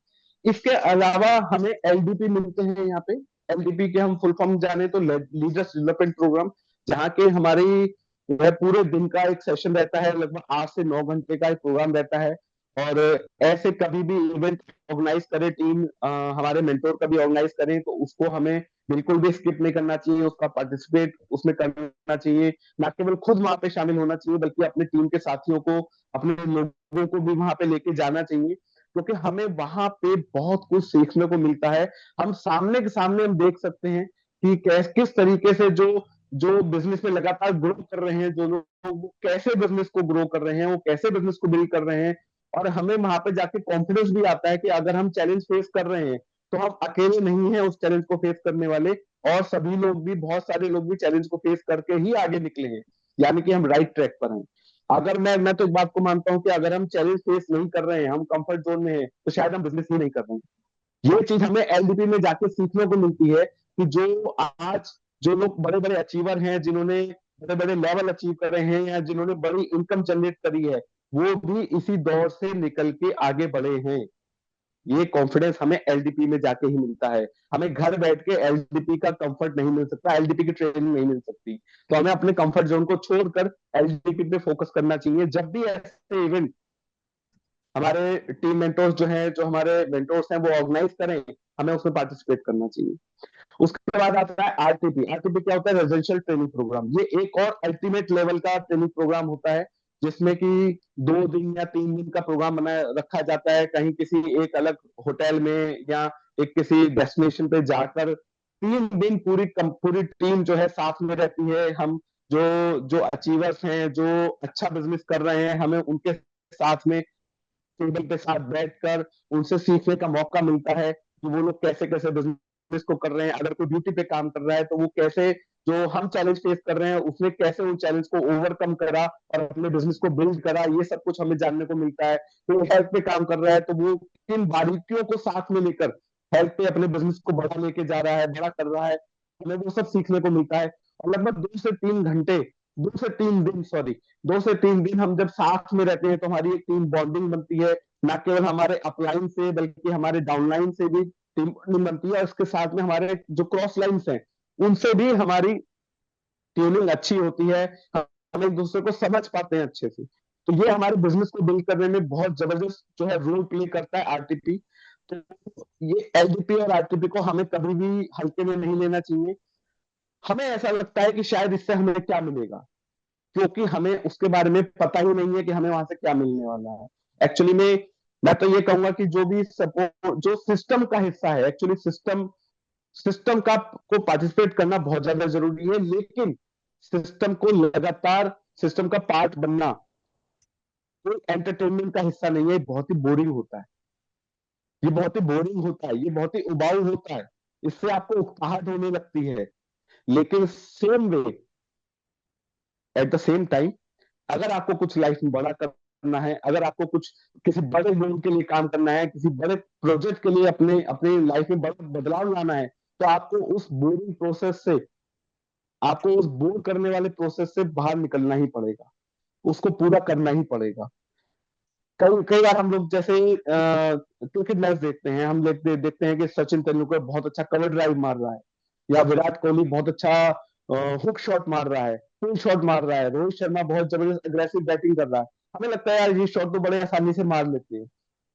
इसके अलावा हमें एलडीपी मिलते हैं यहाँ पे। एलडीपी के हम फुल फॉर्म जाने तो लीडर्स डेवलपमेंट प्रोग्राम, जहाँ के हमारी वह पूरे दिन का एक सेशन रहता है, लगभग 8 से 9 घंटे का एक प्रोग्राम रहता है। और ऐसे कभी भी इवेंट ऑर्गेनाइज करे टीम, हमारे मेंटोर कभी ऑर्गेनाइज करें, तो उसको हमें बिल्कुल भी स्किप नहीं करना चाहिए, उसका पार्टिसिपेट उसमें करना चाहिए। ना केवल खुद वहां पे शामिल होना चाहिए, बल्कि अपने टीम के साथियों को, अपने लोगों को भी वहां पे लेके जाना चाहिए, क्योंकि हमें वहां पे बहुत कुछ सीखने को मिलता है। हम सामने के सामने हम देख सकते हैं कि किस तरीके से जो जो बिजनेस में लगातार ग्रो कर रहे हैं, जो लोग वो कैसे बिजनेस को ग्रो कर रहे हैं, वो कैसे बिजनेस को बिल्ड कर रहे हैं। और हमें वहां पे जाके कॉन्फिडेंस भी आता है कि अगर हम चैलेंज फेस कर रहे हैं तो हम अकेले नहीं है उस चैलेंज को फेस करने वाले, और सभी लोग भी, बहुत सारे लोग भी चैलेंज को फेस करके ही आगे निकले हैं, यानी कि हम राइट ट्रैक पर हैं। अगर मैं तो इस बात को मानता हूं कि अगर हम चैलेंज फेस नहीं कर रहे हैं, हम कंफर्ट जोन में हैं, तो शायद हम बिजनेस ही नहीं कर रहे हैं। ये चीज हमें एलडीपी में जाके सीखने को मिलती है कि जो आज जो लोग बड़े बड़े अचीवर हैं, जिन्होंने बड़े बड़े लेवल अचीव कर रहे हैं, या जिन्होंने बड़ी इनकम जनरेट करी है, वो भी इसी दौर से निकल के आगे बढ़े हैं। ये कॉन्फिडेंस हमें एलडीपी में जाके ही मिलता है। हमें घर बैठ के एलडीपी का कंफर्ट नहीं मिल सकता, एलडीपी की ट्रेनिंग नहीं मिल सकती। तो हमें अपने कंफर्ट जोन को छोड़कर एलडीपी पे फोकस करना चाहिए। जब भी ऐसे इवेंट हमारे टीम मेंटोर्स जो हैं, जो हमारे मेंटोर्स हैं, वो ऑर्गेनाइज करें, हमें उसमें पार्टिसिपेट करना चाहिए। उसके बाद आता है आरटीपी। आरटीपी क्या होता है? Residential training programme. ये एक और अल्टीमेट लेवल का ट्रेनिंग प्रोग्राम होता है, जिसमें कि 2 दिन या 3 दिन का प्रोग्राम बनाया रखा जाता है, कहीं किसी एक अलग होटल में या एक किसी डेस्टिनेशन पे जाकर 3 दिन पूरी टीम जो है साथ में रहती है। हम जो जो अचीवर्स हैं, जो अच्छा बिजनेस कर रहे हैं, हमें उनके साथ में टेबल पे साथ बैठकर उनसे सीखने का मौका मिलता है कि वो लोग कैसे कैसे बिजनेस को कर रहे हैं। अगर कोई ब्यूटी पे काम कर रहा है, तो वो कैसे, जो हम चैलेंज फेस कर रहे हैं, उसने कैसे उन चैलेंज को ओवरकम करा और अपने बिजनेस को बिल्ड करा, ये सब कुछ हमें जानने को मिलता है। कोई हेल्थ पे काम कर रहा है, तो वो किन बारीकियों को साथ में लेकर हेल्थ पे अपने बिजनेस को बढ़ा लेके जा रहा है, बड़ा कर रहा है, हमें वो सब सीखने को मिलता है। और लगभग 2 से 3 घंटे, 2 से 3 दिन, सॉरी, 2 से 3 दिन हम जब साथ में रहते हैं, तो हमारी एक टीम बॉन्डिंग बनती है। ना केवल हमारे अपलाइन से, बल्कि हमारे डाउनलाइन से भी टीम बॉन्डिंग बनती है। और इसके साथ में हमारे जो क्रॉस लाइन्स हैं, उनसे भी हमारी ट्यूनिंग अच्छी होती है। हम एक दूसरे को समझ पाते हैं अच्छे से। तो ये हमारे बिजनेस को बिल्ड करने में बहुत जबरदस्त जो है रोल प्ले करता है आरटीपी। तो ये एलडीपी और आरटीपी को हमें कभी भी हल्के में नहीं लेना चाहिए। हमें ऐसा लगता है कि शायद इससे हमें क्या मिलेगा, क्योंकि हमें उसके बारे में पता ही नहीं है कि हमें वहां से क्या मिलने वाला है। एक्चुअली में मैं तो ये कहूंगा कि जो भी सपोर्ट, जो सिस्टम का हिस्सा है, एक्चुअली सिस्टम सिस्टम का को पार्टिसिपेट करना बहुत ज्यादा जरूरी है, लेकिन सिस्टम को लगातार, सिस्टम का पार्ट बनना कोई एंटरटेनमेंट का हिस्सा नहीं है। बहुत ही बोरिंग होता है, ये बहुत ही बोरिंग होता है, ये बहुत ही उबाऊ होता है। इससे आपको उकताहट होने लगती है। लेकिन same way at the same time अगर आपको कुछ लाइफ में बड़ा करना है, अगर आपको कुछ किसी बड़े गोल के लिए काम करना है, किसी बड़े प्रोजेक्ट के लिए अपने अपनी लाइफ में बड़ा बदलाव लाना है, तो आपको उस बोरिंग प्रोसेस से, आपको उस बोर करने वाले प्रोसेस से बाहर निकलना ही पड़ेगा, उसको पूरा करना ही पड़ेगा। कई कई बार हम लोग जैसे क्रिकेट मैच देखते हैं, हम देखते हैं कि सचिन तेंदुलकर बहुत अच्छा कवर ड्राइव मार रहा है, या विराट कोहली बहुत अच्छा हुक शॉट मार रहा है, पुल शॉट मार रहा है, रोहित शर्मा बहुत जबरदस्त अग्रेसिव बैटिंग कर रहा है। हमें लगता है यार ये शॉट तो बड़े आसानी से मार लेते हैं,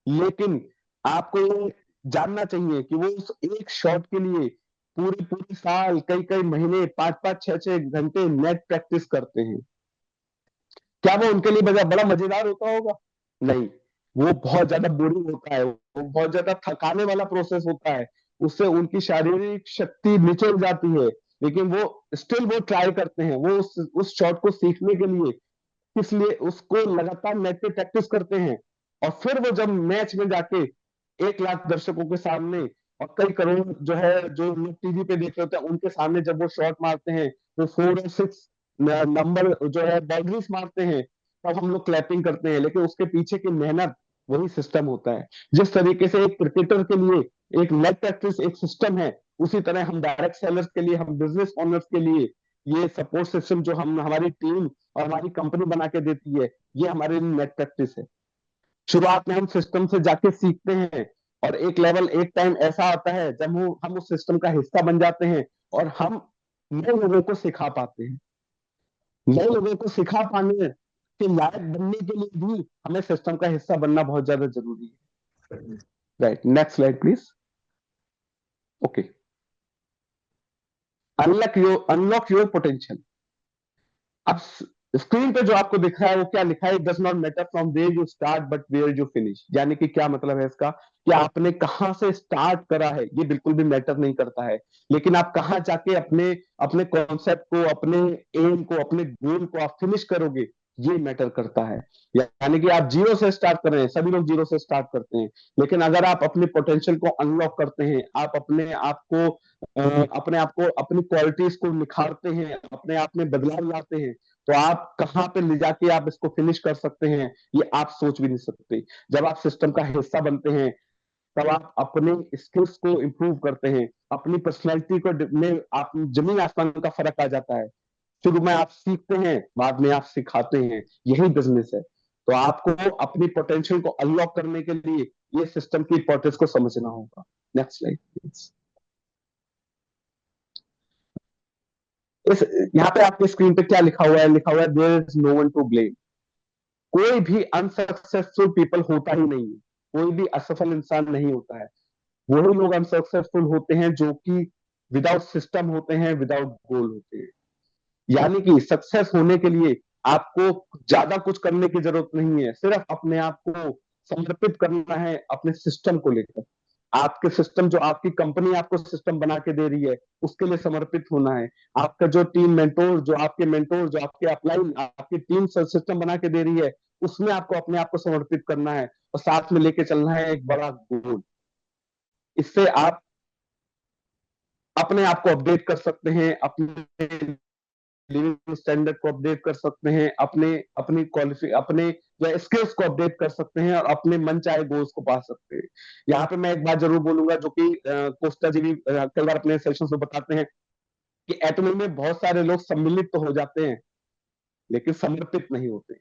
लेकिन आपको ये जानना चाहिए कि वो उस एक शॉट के लिए पूरी पूरी साल, कई कई महीने, 5-5 6-6 घंटे नेट प्रैक्टिस करते हैं। क्या वो उनके लिए बड़ा मजेदार होता होगा? नहीं, वो बहुत ज्यादा बोरिंग होता है, वो बहुत ज्यादा थकाने वाला प्रोसेस होता है, उससे उनकी शारीरिक शक्ति निचल जाती है, लेकिन वो स्टिल वो ट्राई करते हैं, वो उस शॉट को सीखने के लिए, इसलिए उसको लगातार नेट पे प्रैक्टिस करते हैं। और फिर वो जब मैच में जाके 1 लाख दर्शकों के सामने और कई करोड़ जो है, जो लोग टीवी पे देख रहे होते हैं, उनके सामने जब वो शॉट मारते हैं, वो 4 और 6 नंबर जो है बाउंड्रीज मारते हैं, तब हम लोग क्लैपिंग करते हैं। लेकिन उसके पीछे की मेहनत, वही सिस्टम होता है। जिस तरीके से एक क्रिकेटर के लिए एक नेट प्रैक्टिस एक सिस्टम है, उसी तरह हम डायरेक्ट सेलर्स के लिए, हम बिजनेस ओनर्स के लिए ये सपोर्ट सिस्टम जो हम हमारी टीम और हमारी कंपनी बना के देती है, ये हमारे लिए नेट प्रैक्टिस है। शुरुआत में हम सिस्टम से जाके सीखते हैं, और एक लेवल, एक टाइम ऐसा आता है जब हम उस सिस्टम का हिस्सा बन जाते हैं, और हम नए लोगों को सिखा पाते हैं। नए लोगों को सिखा पाने के लायक बनने के लिए भी हमें सिस्टम का हिस्सा बनना बहुत ज्यादा जरूरी है। Right, next slide please. Okay, unlock your potential. अब स्क्रीन पे जो आपको दिख रहा है वो क्या लिखा है? Does not matter from where you start but where you finish. यानी कि क्या मतलब है इसका, कि आपने कहां से स्टार्ट करा है ये बिल्कुल भी मैटर नहीं करता है, लेकिन आप कहां जाके अपने अपने कॉन्सेप्ट को, अपने एम को, अपने गोल को आप फिनिश करोगे, ये मैटर करता है। यानी कि आप जीरो से स्टार्ट कर रहे हैं, सभी लोग जीरो से स्टार्ट करते हैं, लेकिन अगर आप अपने पोटेंशियल को अनलॉक करते हैं, आप अपने आप को, अपनी क्वालिटीज को निखारते हैं, अपने आप में बदलाव लाते हैं, तो आप कहां पे ले जाके आप इसको फिनिश कर सकते हैं, ये आप सोच भी नहीं सकते। जब आप सिस्टम का हिस्सा बनते हैं, तब आप अपने स्किल्स को इंप्रूव करते हैं, अपनी पर्सनैलिटी को में आप जमीन आसमान का फर्क आ जाता है। शुरू में आप सीखते हैं, बाद में आप सिखाते हैं, यही बिजनेस है। तो आपको अपनी पोटेंशियल को अनलॉक करने के लिए ये सिस्टम की इंपॉर्टेंस को समझना होगा। Next slide please. इस यहाँ पे आपके स्क्रीन पे क्या लिखा हुआ है? लिखा हुआ है there is no one to blame. कोई भी अनसक्सेसफुल पीपल होता ही नहीं है, कोई भी असफल इंसान नहीं होता है। वही लोग अनसक्सेसफुल होते हैं जो कि विदाउट सिस्टम होते हैं, विदाउट गोल होते हैं। यानी कि सक्सेस होने के लिए आपको ज्यादा कुछ करने की जरूरत नहीं है, सिर्फ अपने आप को समर्पित करना है अपने सिस्टम को लेकर। आपके सिस्टम, जो आपकी कंपनी आपको सिस्टम बना के दे रही है, उसके लिए समर्पित होना है। आपका जो टीम मेंटोर, जो आपके अपलाइन, आपकी टीम सिस्टम बना के दे रही है, उसमें आपको अपने आप को समर्पित करना है, और साथ में लेके चलना है एक बड़ा गोल। इससे आप अपने आप को अपडेट कर सकते हैं, अपने लिविंग स्टैंडर्ड को अपडेट कर सकते हैं, अपने जो स्किल्स को अपडेट कर सकते हैं, और अपने मन चाहे गोल्स को पा सकते हैं। यहाँ पे मैं एक बात जरूर बोलूंगा, जो कि कोस्टा जी भी कई बार अपने सेशंस में बताते हैं, कि एटमी में बहुत सारे लोग सम्मिलित तो हो जाते हैं, लेकिन समर्पित नहीं होते।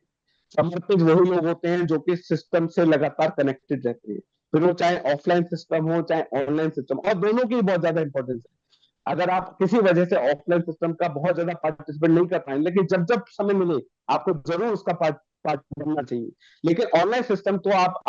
समर्पित वही लोग होते हैं जो कि सिस्टम से लगातार कनेक्टेड रहते हैं, फिर वो चाहे ऑफलाइन सिस्टम हो, चाहे ऑनलाइन सिस्टम, और दोनों की बहुत ज्यादा इंपॉर्टेंस है। अगर आप किसी वजह से ऑफलाइन सिस्टम का बहुत ज्यादा पार्टिसिपेट नहीं कर पाए, लेकिन जब जब समय मिले आपको जरूर उसका पार्ट पार्ट बनना चाहिए। लेकिन ऑनलाइन सिस्टम तो आप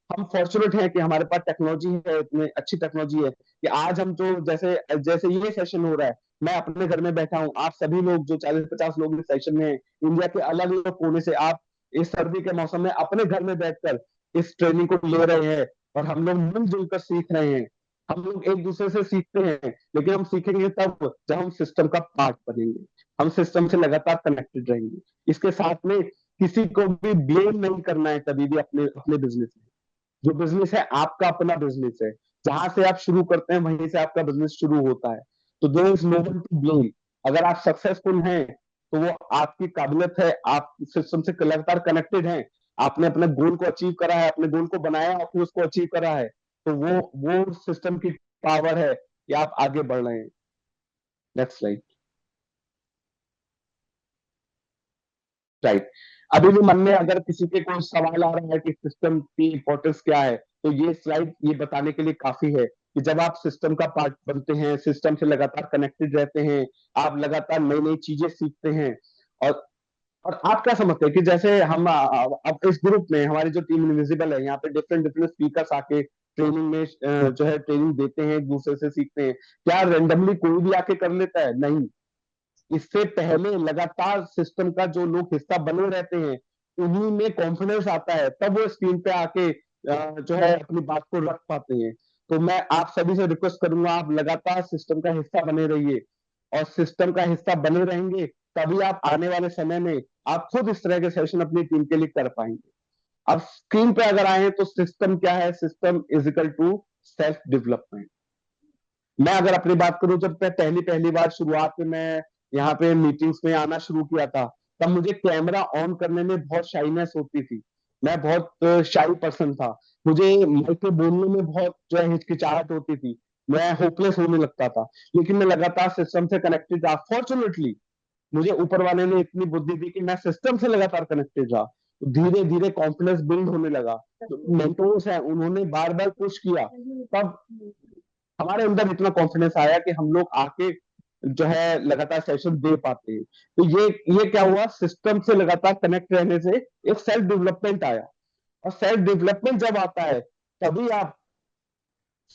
हम फॉर्चुनेट हैं कि हमारे पास टेक्नोलॉजी है, इतनी अच्छी टेक्नोलॉजी है कि आज हम जो जैसे जैसे ये सेशन हो रहा है, मैं अपने घर में बैठा हूँ, आप सभी लोग जो 40-50 लोग इस सेशन में हैं, इंडिया के अलग अलग कोने से आप इस सर्दी के मौसम में अपने घर में बैठकर इस ट्रेनिंग को ले रहे हैं, और हम लोग मिलजुल कर सीख रहे हैं। हम लोग एक दूसरे से सीखते हैं, लेकिन हम सीखेंगे तब जब हम सिस्टम का पार्ट बनेंगे, हम सिस्टम से लगातार कनेक्टेड रहेंगे। इसके साथ में किसी को भी ब्लेम नहीं करना है कभी भी अपने अपने बिजनेस में। जो बिजनेस है आपका अपना बिजनेस है, जहां से आप शुरू करते हैं वहीं से आपका बिजनेस शुरू होता है। तो there is no one to blame. अगर आप सक्सेसफुल हैं तो वो आपकी काबिलियत है, आप सिस्टम से लगातार कनेक्टेड हैं, आपने अपने गोल को अचीव करा है, अपने गोल को बनाया और फिर उसको अचीव करा है, तो वो सिस्टम की पावर है कि आप आगे बढ़ रहे हैं। Next slide. राइट। अभी भी मन में अगर किसी के कोई सवाल आ रहा है कि सिस्टम की इंपॉर्टेंस क्या है, तो ये स्लाइड ये बताने के लिए काफी है कि जब आप सिस्टम का पार्ट बनते हैं, सिस्टम से लगातार कनेक्टेड रहते हैं, आप लगातार नई नई चीजें सीखते हैं, और और आप क्या समझते हैं कि जैसे हम अब इस ग्रुप में हमारी जो टीम इनविजिबल है, यहाँ पे डिफरेंट डिफरेंट स्पीकर्स आके ट्रेनिंग में जो है ट्रेनिंग देते हैं, एक दूसरे से सीखते हैं, क्या रेंडमली कोई भी आके कर लेता है? नहीं। इससे पहले लगातार सिस्टम का जो लोग हिस्सा बने रहते हैं, उन्हीं में कॉन्फिडेंस आता है, तब वो स्क्रीन पे आके जो है अपनी बात को रख पाते हैं। तो मैं आप सभी से रिक्वेस्ट करूंगा, आप लगातार सिस्टम का हिस्सा बने रहिए, और सिस्टम का हिस्सा बने रहेंगे तभी आप आने वाले समय में आप खुद इस तरह के सेशन अपनी टीम के लिए कर पाएंगे। अब स्क्रीन पे अगर आए तो सिस्टम क्या है? System is equal to self development. मैं अगर अपनी बात करूं, जब मैं पहली पहली बार शुरुआत में मैं यहाँ पे मीटिंग्स में आना शुरू किया था, तब मुझे कैमरा ऑन करने में बहुत शाइनेस होती थी, मैं बहुत शाई पर्सन था, मुझे माइक पे बोलने में बहुत जो है हिचकिचाहट होती थी, मैं होपलेस होने लगता था। लेकिन मैं लगातार सिस्टम से कनेक्टेड था, फॉर्चुनेटली मुझे ऊपर वाले ने इतनी बुद्धि दी कि मैं सिस्टम से लगातार कनेक्टेड रहा, तो धीरे धीरे कॉन्फिडेंस बिल्ड होने लगा। तो मेंटोर्स हैं, उन्होंने बार बार पुश किया, तब हमारे अंदर इतना कॉन्फिडेंस आया कि हम लोग आके जो है लगातार सेशन दे पाते हैं। तो ये क्या हुआ, सिस्टम से लगातार कनेक्ट रहने से एक सेल्फ डेवलपमेंट आया, और सेल्फ डेवलपमेंट जब आता है तभी आप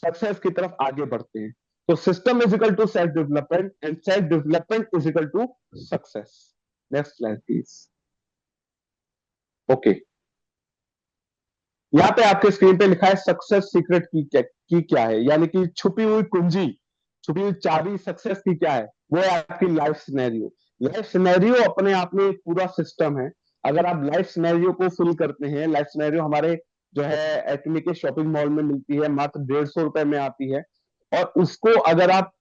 सक्सेस की तरफ आगे बढ़ते हैं। तो system is equal to self development, and self development is equal to success. Next slide please. Okay, यहाँ पे आपके स्क्रीन पे लिखा है सक्सेस सीक्रेट की क्या है, यानी कि छुपी हुई कुंजी, छुपी हुई चाबी सक्सेस की क्या है? वो है आपकी लाइफ सिनेरियो। लाइफ सिनेरियो अपने आप में एक पूरा सिस्टम है। अगर आप लाइफ सिनेरियो को फिल करते हैं, लाइफ सिनेरियो हमारे जो है एटमी के शॉपिंग मॉल में मिलती है, मात्र 150 रुपए में आती है, और उसको अगर आप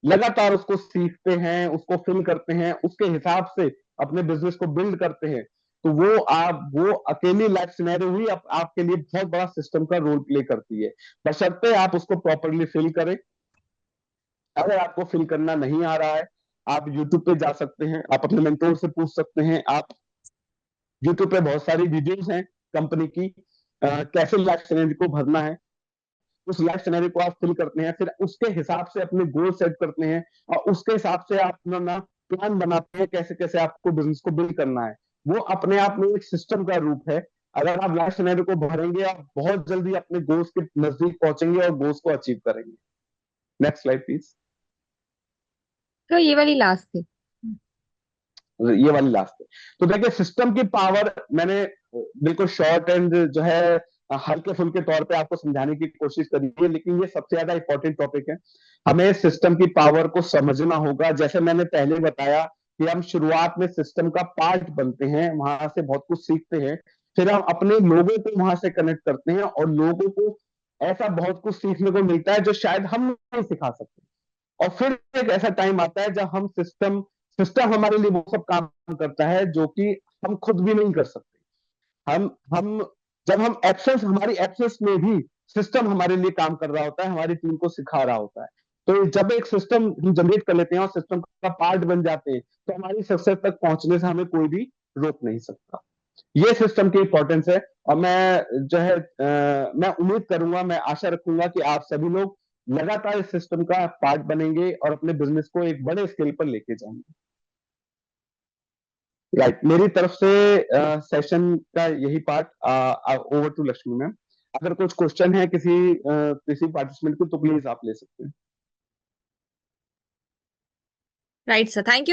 लगातार उसको सीखते हैं, उसको फिल करते हैं, उसके हिसाब से अपने बिजनेस को बिल्ड करते हैं, तो वो अकेली लाइफ सिनेरियो ही आपके लिए बहुत बड़ा सिस्टम का रोल प्ले करती है, बशर्ते आप उसको प्रॉपरली फिल करें। अगर आपको फिल करना नहीं आ रहा है, आप यूट्यूब पे जा सकते हैं, आप अपने मेंटोर से पूछ सकते हैं, आप यूट्यूब पे बहुत सारी वीडियोस हैं कंपनी की, कैसे लाइफ सिनेरियो को भरना है, उस लाइफ सिनेरियो को आप फिल करते हैं, फिर उसके हिसाब से अपने गोल सेट करते हैं, और उसके हिसाब से आप अपना प्लान बनाते हैं कैसे कैसे आपको बिजनेस को बिल्ड करना है। वो अपने आप में एक सिस्टम का रूप है। अगर आप लाइफ सिनेरियो को भरेंगे, आप बहुत जल्दी अपने गोल्स के नजदीक पहुंचेंगे और गोल्स को अचीव करेंगे। Next slide please. तो ये वाली लास्ट थी। ये वाली लास्ट है। तो देखिए, सिस्टम की पावर मैंने बिल्कुल शॉर्ट एंड जो है हल्के फुल्के तौर पे आपको समझाने की कोशिश करी है, लेकिन ये सबसे ज्यादा इंपॉर्टेंट टॉपिक है। हमें सिस्टम की पावर को समझना होगा। जैसे मैंने पहले बताया कि हम शुरुआत में सिस्टम का पार्ट बनते हैं, वहां से बहुत कुछ सीखते हैं, फिर हम अपने लोगों को वहां से कनेक्ट करते हैं, और लोगों को ऐसा बहुत कुछ सीखने को मिलता है जो शायद हम नहीं सिखा सकते। और फिर एक ऐसा टाइम आता है जब हम सिस्टम सिस्टम हमारे लिए वो सब काम करता है जो कि हम खुद भी नहीं कर सकते। हम जब हम एब्सेंस हमारी एब्सेंस में भी सिस्टम हमारे लिए काम कर रहा होता है, हमारी टीम को सिखा रहा होता है। तो जब एक सिस्टम हम जनरेट कर लेते हैं और सिस्टम का पार्ट बन जाते हैं, तो हमारी सक्सेस तक पहुंचने से हमें कोई भी रोक नहीं सकता। ये सिस्टम की इंपॉर्टेंस है। और मैं जो है मैं उम्मीद करूंगा, मैं आशा रखूंगा कि आप सभी लोग लगातार इस सिस्टम का पार्ट बनेंगे और अपने बिजनेस को एक बड़े स्केल पर लेके जाएंगे। राइट, मेरी तरफ से सेशन का यही part. Over to Lakshmi ma'am. अगर कुछ क्वेश्चन है किसी पार्टिसिपेंट को, तो प्लीज आप ले सकते हैं। Right sir, thank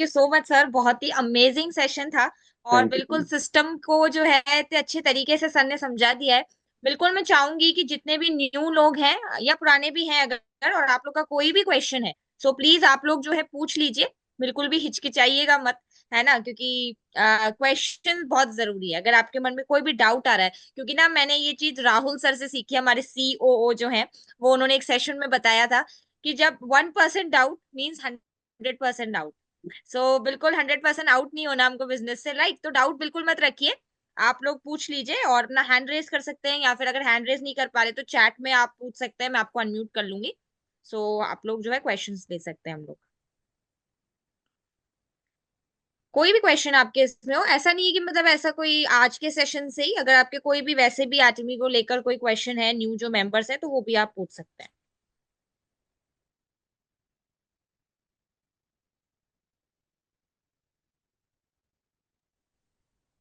you so much sir, बहुत ही अमेजिंग सेशन था। और थैंक बिल्कुल यू। सिस्टम को जो है इतने अच्छे तरीके से सर ने समझा दिया है। बिल्कुल मैं चाहूंगी कि जितने भी न्यू लोग हैं या पुराने भी हैं, अगर और आप लोग का कोई भी क्वेश्चन है, सो प्लीज आप लोग जो है पूछ लीजिए, बिल्कुल भी हिचकिचाइएगा मत, है ना, क्योंकि क्वेश्चन बहुत जरूरी है। अगर आपके मन में कोई भी डाउट आ रहा है, क्योंकि ना मैंने ये चीज राहुल सर से सीखी, हमारे COO जो है, वो उन्होंने एक सेशन में बताया था कि जब 1% डाउट मीन्स 100% डाउट। बिल्कुल 100% आउट नहीं होना हमको बिजनेस से, राइट? तो डाउट बिल्कुल मत रखिए, आप लोग पूछ लीजिए और अपना हैंड रेज कर सकते हैं, या फिर अगर हैंड रेज नहीं कर पा रहे तो चैट में आप पूछ सकते हैं, मैं आपको अनम्यूट कर लूंगी। आप लोग जो है क्वेश्चंस दे सकते हैं हम लोग। कोई भी क्वेश्चन आपके इसमें हो, ऐसा नहीं है कि मतलब ऐसा कोई आज के सेशन से ही, अगर आपके कोई भी वैसे भी एटमी को लेकर कोई क्वेश्चन है, न्यू जो मेंबर्स है, तो वो भी आप पूछ सकते हैं।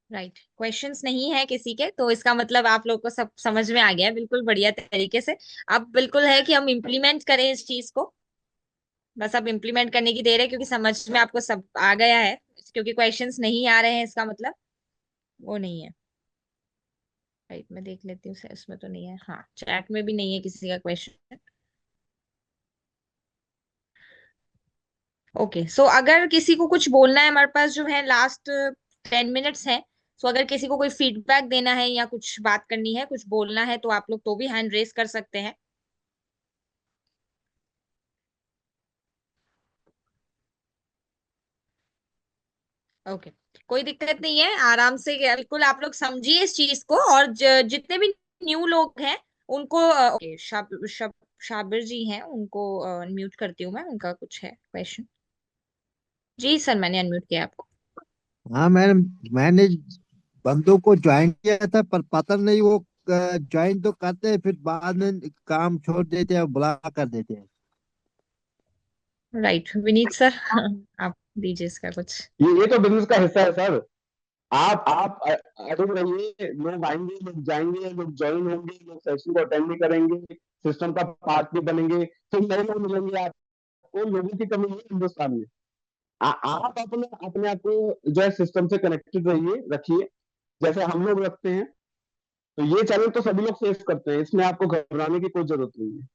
राइट, क्वेश्चंस नहीं है किसी के, तो इसका मतलब आप लोग को सब समझ में आ गया है बिल्कुल बढ़िया तरीके से। अब बिल्कुल है कि हम इम्प्लीमेंट करें इस चीज को, बस अब इम्प्लीमेंट करने की देर है, क्योंकि समझ में आपको सब आ गया है। क्योंकि क्वेश्चंस नहीं आ रहे हैं इसका मतलब वो नहीं है। राइट, मैं देख लेती हूँ उसमें तो नहीं है, हाँ चैट में भी नहीं है किसी का क्वेश्चन। ओके, अगर किसी को कुछ बोलना है, हमारे पास जो है लास्ट 10 मिनट्स है। अगर किसी को कोई फीडबैक देना है या कुछ बात करनी है, कुछ बोलना है, तो आप लोग तो भी हैंड रेस कर सकते हैं। ओके, कोई दिक्कत नहीं है, आराम से बिल्कुल आप लोग समझिए इस चीज को। और जितने भी न्यू लोग हैं उनको ओके, शाबिर जी हैं, उनको अनम्यूट करती हूँ मैं, उनका कुछ है क्वेश्चन। जी सर, मैंने अनम्यूट किया आपको। हाँ मैम, मैंने बंदों को ज्वाइन किया था पर पता नहीं वो ज्वाइन तो करते हैं फिर बाद में काम छोड़ देते हैं और ब्लॉक कर देते हैं। राइट, विनीत सर आप दीजिए इसका कुछ। ये तो बिजनेस का हिस्सा है सर। आप अटक रहिए, लोग आएंगे, लोग जाएंगे, लोग ज्वाइन होंगे, लोग सेशन को अटेंड भी करेंगे, सिस्टम का पार्ट भी बनेंगे, फिर नए लोग मिलेंगे आपको। लोगों की कमी है हिंदुस्तान में। आप अपने अपने आप को जो है सिस्टम से कनेक्टेड रहिए, रखिए जैसे हम लोग रखते हैं। तो ये चैलेंज तो सभी लोग फेस करते हैं, इसमें आपको घबराने की कोई जरूरत नहीं है।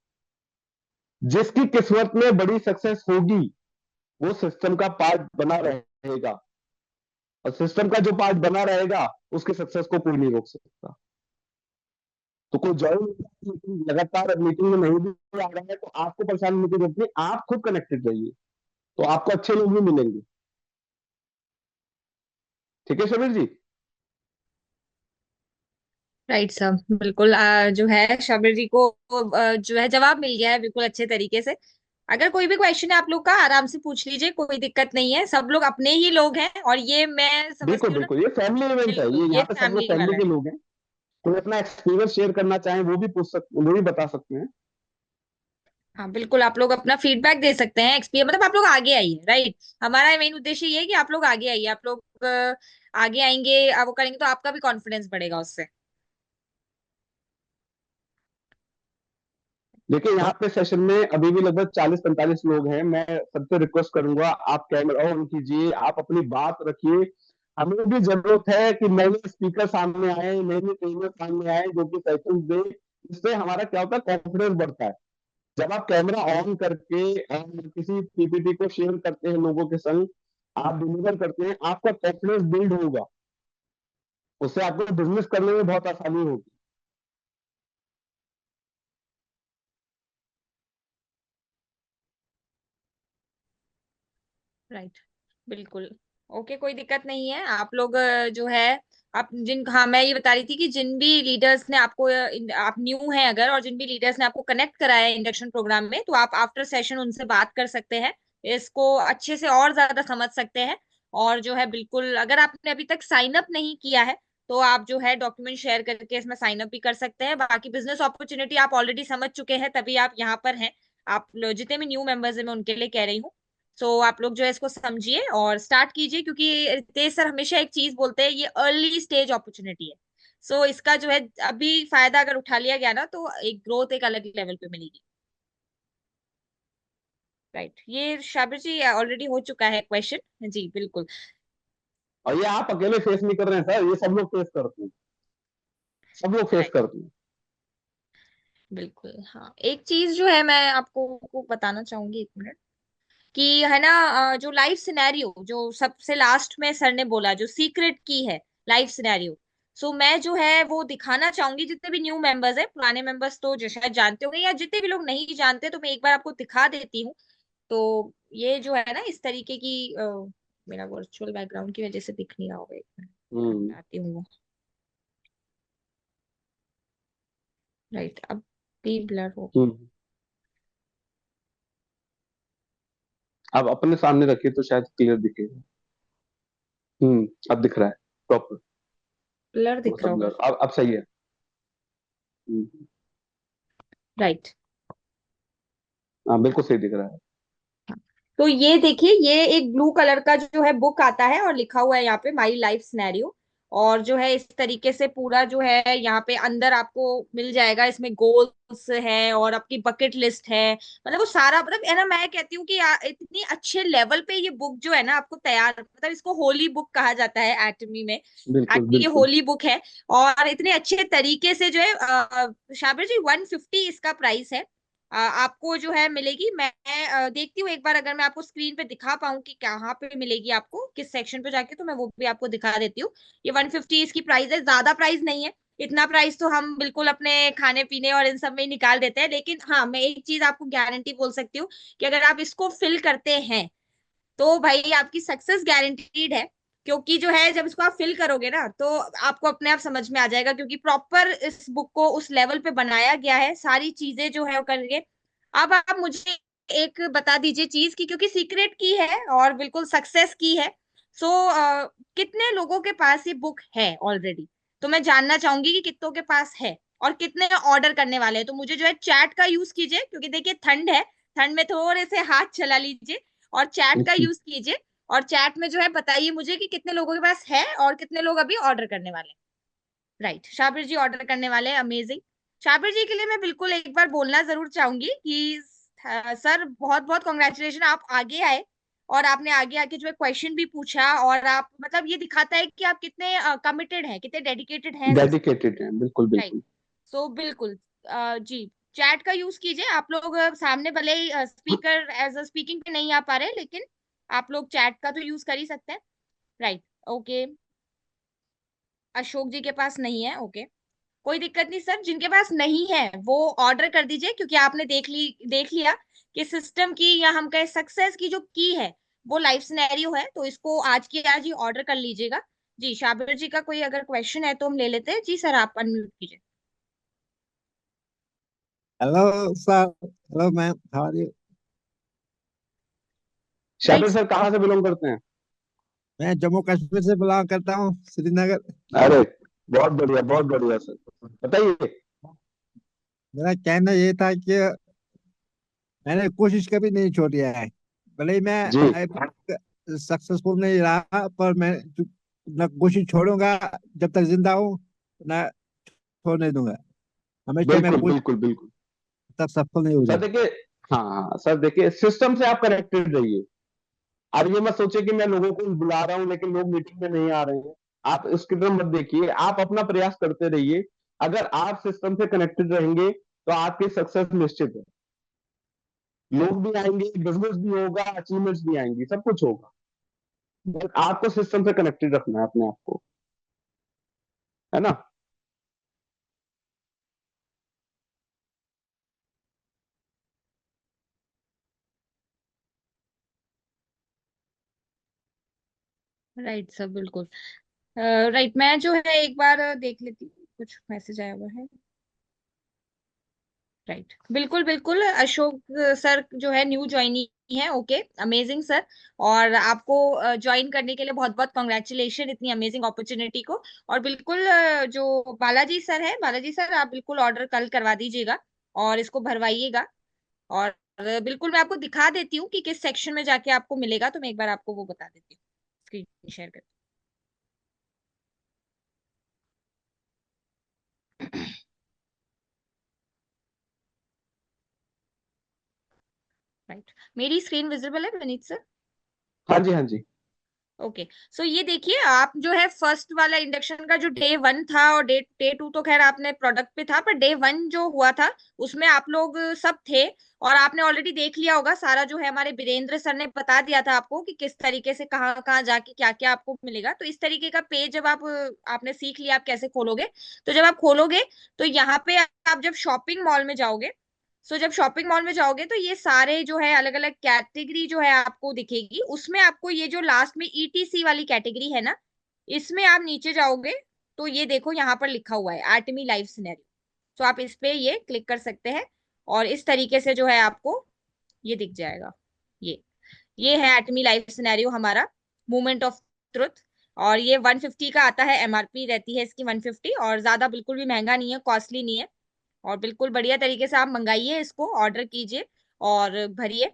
जिसकी किस्मत में बड़ी सक्सेस होगी वो सिस्टम का पार्ट बना रहेगा, और सिस्टम का जो पार्ट बना रहेगा उसकी सक्सेस को कोई नहीं रोक सकता। तो कोई ज्वाइन लगातार मीटिंग में नहीं भी आ रहा है तो आपको परेशान होने की जरूरत नहीं, आप खुद कनेक्टेड रहिए, तो आपको अच्छे लोग भी मिलेंगे। ठीक है शबीर जी? राइट सर, बिल्कुल जो है शाबिर जी को जो है जवाब मिल गया है बिल्कुल अच्छे तरीके से। अगर कोई भी क्वेश्चन है आप लोग का, आराम से पूछ लीजिए, कोई दिक्कत नहीं है, सब लोग अपने ही लोग हैं, और ये मैं बिल्कुल समझती हूँ ना। बिल्कुल, ये फैमिली इवेंट है, बिल्कुल, ये ये यहाँ पे सब लोग फैमिली फैमिली वाला है। के लोग हैं। कोई अपना एक्सपीरियंस शेयर करना चाहे वो भी पूछ सकते, वो भी बता सकते हैं। हाँ बिल्कुल, आप लोग अपना फीडबैक दे सकते हैं, एक्सपीरियंस मतलब आप लोग आगे आइए, राइट? हमारा मेन उद्देश्य ये है कि आप लोग आगे आइए, आप लोग आगे आएंगे, वो करेंगे तो आपका भी कॉन्फिडेंस बढ़ेगा उससे। देखिए यहाँ पे सेशन में अभी भी लगभग 40-45 लोग हैं। मैं सबसे रिक्वेस्ट करूंगा, आप कैमरा ऑन कीजिए, आप अपनी बात रखिए। हमें भी जरूरत है कि नए नए स्पीकर सामने आए, नए नए ट्रेनर सामने आए जो कि सेशन दे। इससे हमारा क्या होता है, कॉन्फिडेंस बढ़ता है। जब आप कैमरा ऑन करके किसी पीपीटी को शेयर करते हैं लोगों के संग, आप डिलीवर करते हैं, आपका कॉन्फिडेंस बिल्ड होगा, उससे आपको बिजनेस करने में बहुत आसानी होगी। राइट, बिल्कुल। ओके, कोई दिक्कत नहीं है, आप लोग जो है आप जिन, हाँ मैं ये बता रही थी कि जिन भी लीडर्स ने आपको आप न्यू हैं अगर, और जिन भी लीडर्स ने आपको कनेक्ट कराया है इंडक्शन प्रोग्राम में, तो आप आफ्टर सेशन उनसे बात कर सकते हैं, इसको अच्छे से और ज्यादा समझ सकते हैं। और जो है बिल्कुल, अगर आपने अभी तक साइन अप नहीं किया है तो आप जो है डॉक्यूमेंट शेयर करके इसमें साइन अप भी कर सकते हैं। बाकी बिजनेस अपॉर्चुनिटी आप ऑलरेडी समझ चुके हैं, तभी आप यहाँ पर हैं। जितने भी न्यू मेंबर्स हैं मैं उनके लिए कह रही हूँ। आप लोग जो है इसको समझिए और स्टार्ट कीजिए, क्योंकि रितेश सर हमेशा एक चीज बोलते हैं, ये अर्ली स्टेज अपॉर्चुनिटी है। इसका जो है अभी फायदा अगर उठा लिया गया ना, तो एक ग्रोथ एक अलग लेवल पे मिलेगी। राइट, ये शाबिर जी ऑलरेडी हो चुका है क्वेश्चन, जी बिल्कुल। और ये आप अकेले फेस नहीं कर रहे हैं सर, ये सब लोग फेस करते हैं, सब लोग फेस राइट, करते हैं। बिल्कुल। हाँ, एक चीज जो है मैं आपको को बताना चाहूंगी, 1 मिनट, कि है ना जो लाइफ सिनेरियो जो सबसे लास्ट में सर ने बोला, जो सीक्रेट की है लाइफ सिनेरियो, मैं जो है वो दिखाना चाहूंगी। जितने भी न्यू मेंबर्स हैं, पुराने मेंबर्स तो जो शायद जानते होंगे, या जितने भी लोग नहीं जानते तो मैं एक बार आपको दिखा देती हूँ। तो ये जो है ना इस तरीके की मेरा वर्चुअल बैकग्राउंड की वजह से दिख नहीं रहा होगा, एक मिनट मैं हम्म हटाती हूँ वो। राइट, अब भी ब्लर हो। हम्म। आप अपने सामने रखिए तो शायद क्लियर दिखेगा। अब दिख रहा है प्रॉपर। ब्लर वो दिख रहा सब होगा। ब्लर, अब सही है। हम्म। राइट। हाँ बिल्कुल सही दिख रहा है। तो ये देखिए, ये एक ब्लू कलर का जो है बुक आता है और लिखा हुआ है यहाँ पे माई लाइफ सिनेरियो। और जो है इस तरीके से पूरा जो है यहाँ पे अंदर आपको मिल जाएगा, इसमें गोल्स है और आपकी बकेट लिस्ट है। मतलब वो सारा, मतलब है ना, मैं कहती हूँ कि इतनी अच्छे लेवल पे ये बुक जो है ना आपको तैयार, मतलब इसको होली बुक कहा जाता है एटमी में। बिल्कुल एक्चुअली ये बिल्कुल। होली बुक है। और इतने अच्छे तरीके से जो है शाबिर जी 150 इसका प्राइस है। आपको जो है मिलेगी। मैं देखती हूँ एक बार, अगर मैं आपको स्क्रीन पे दिखा पाऊँ कि कहाँ पे मिलेगी आपको, किस सेक्शन पे जाके, तो मैं वो भी आपको दिखा देती हूँ। ये 150 इसकी प्राइस है, ज्यादा प्राइस नहीं है। इतना प्राइस तो हम बिल्कुल अपने खाने पीने और इन सब में ही निकाल देते हैं। लेकिन हाँ, मैं एक चीज आपको गारंटी बोल सकती हूँ कि अगर आप इसको फिल करते हैं तो भाई आपकी सक्सेस गारंटीड है। क्योंकि जो है जब इसको आप फिल करोगे ना तो आपको अपने आप समझ में आ जाएगा, क्योंकि प्रॉपर इस बुक को उस लेवल पे बनाया गया है, सारी चीजें जो है वो करके। अब आप मुझे एक बता दीजिए चीज की, क्योंकि सीक्रेट की है और बिल्कुल सक्सेस की है। सो कितने लोगों के पास ये बुक है ऑलरेडी? तो मैं जानना चाहूंगी कि कितनों के पास है और कितने ऑर्डर करने वाले हैं। तो मुझे जो है चैट का यूज कीजिए, क्योंकि देखिए ठंड है, ठंड में थोड़े से हाथ चला लीजिए और चैट का यूज कीजिए। और चैट में जो है बताइए मुझे कि कितने लोगों के पास है और कितने लोग अभी ऑर्डर करने वाले हैं। राइट, शाबिर जी ऑर्डर करने वाले हैं, अमेजिंग। शाबिर जी के लिए मैं बिल्कुल एक बार बोलना जरूर चाहूंगी कि सर बहुत बहुत कॉन्ग्रेचुलेशन, आप आगे आए और आपने आगे आके जो है क्वेश्चन भी पूछा। और आप, मतलब ये दिखाता है कि आप कितने कमिटेड हैं, कितने डेडिकेटेड हैं इस। डेडिकेटेड है, बिल्कुल राइट। बिल्कुल। सो बिल्कुल जी, चैट का यूज कीजिए। आप लोग सामने भले ही स्पीकर एज अ स्पीकिंग पे नहीं आ पा रहे, लेकिन आप लोग चैट का तो यूज कर ही सकते हैं। राइट। ओके, अशोक जी के पास नहीं है, ओके, कोई दिक्कत नहीं सर। जिनके पास नहीं है वो ऑर्डर कर दीजिए, क्योंकि आपने देख लिया कि सिस्टम की या हम कहे सक्सेस की जो की है वो लाइफ सिनेरियो है। तो इसको आज की आज ही ऑर्डर कर लीजिएगा। जी, शाबिर जी का कोई अगर क्वेश्चन है तो हम ले लेते हैं। जी सर, आप अनम्यूट कीजिए। Hello sir, hello ma'am, how are you? Shabir right. Sir कहाँ से बिलोंग करते हैं? मैं जम्मू कश्मीर से बिलोंग करता हूँ, श्रीनगर। अरे बहुत बढ़िया सर, बताइए। मेरा कहना ये था कि मैंने कोशिश कभी नहीं छोड़ी है। भले ही जी मैं सक्सेसफुल नहीं रहा, पर मैं न कोशिश छोड़ूंगा। जब तक जिंदा हूँ ना, छोड़ने दूंगा। हमेशा मैं बिल्कुल कोशिश बिल्कुल बिल्कुल। तक सफल नहीं हो सर जाऊँ। देखिए, हाँ हाँ सर देखिए, सिस्टम से आप कनेक्टेड रहिए। अब ये मत सोचिए कि मैं लोगों को बुला रहा हूँ लेकिन लोग मीटिंग में नहीं आ रहे हैं। आप उसकी तरफ मत देखिए, आप अपना प्रयास करते रहिए। अगर आप सिस्टम से कनेक्टेड रहेंगे तो आपकी सक्सेस निश्चित है। लोग भी आएंगे, बिजनेस भी होगा, अचीवमेंट्स भी आएंगी, सब कुछ होगा। बस आपको सिस्टम से कनेक्टेड रखना है अपने आप को, है ना। राइट सर, बिल्कुल। राइट, मैं जो है एक बार देख लेती हूँ, कुछ मैसेज आया हुआ है। राइट, बिल्कुल बिल्कुल, अशोक सर जो है न्यू ज्वाइनी है, ओके, अमेजिंग सर। और आपको ज्वाइन करने के लिए बहुत बहुत कॉन्ग्रेचुलेशन इतनी अमेजिंग अपॉर्चुनिटी को। और बिल्कुल जो बालाजी सर है, बालाजी सर आप बिल्कुल ऑर्डर कल करवा दीजिएगा और इसको भरवाइएगा। और बिल्कुल मैं आपको दिखा देती हूँ कि किस सेक्शन में जाके आपको मिलेगा, तो मैं एक बार आपको वो बता देती हूँ, स्क्रीन शेयर कर। राइट, मेरी स्क्रीन विजिबल है विनीत सर? हाँ जी हाँ जी। ओके। सो ये देखिए, आप जो है फर्स्ट वाला इंडक्शन का जो डे वन था, और डे डे टू तो खैर आपने प्रोडक्ट पे था, पर डे वन जो हुआ था उसमें आप लोग सब थे। और आपने ऑलरेडी देख लिया होगा सारा, जो है हमारे वीरेंद्र सर ने बता दिया था आपको कि किस तरीके से कहाँ कहाँ जाके क्या क्या आपको मिलेगा। तो इस तरीके का पेज जब आपने सीख लिया आप कैसे खोलोगे। तो जब आप खोलोगे तो यहाँ पे आप जब शॉपिंग मॉल में जाओगे सो जब शॉपिंग मॉल में जाओगे तो ये सारे जो है अलग अलग कैटेगरी जो है आपको दिखेगी, उसमें आपको ये जो लास्ट में ETC वाली कैटेगरी है ना, इसमें आप नीचे जाओगे तो ये देखो यहाँ पर लिखा हुआ है एटमी लाइफ सिनेरियो। तो आप इस पे ये क्लिक कर सकते हैं और इस तरीके से जो है आपको ये दिख जाएगा। ये है एटमी लाइफ सिनेरियो हमारा मूवमेंट ऑफ ट्रुथ। और ये 150 का आता है, MRP रहती है इसकी 150, और ज्यादा बिल्कुल भी महंगा नहीं है, कॉस्टली नहीं है। और बिल्कुल बढ़िया तरीके से आप मंगाइए इसको, ऑर्डर कीजिए और भरिए।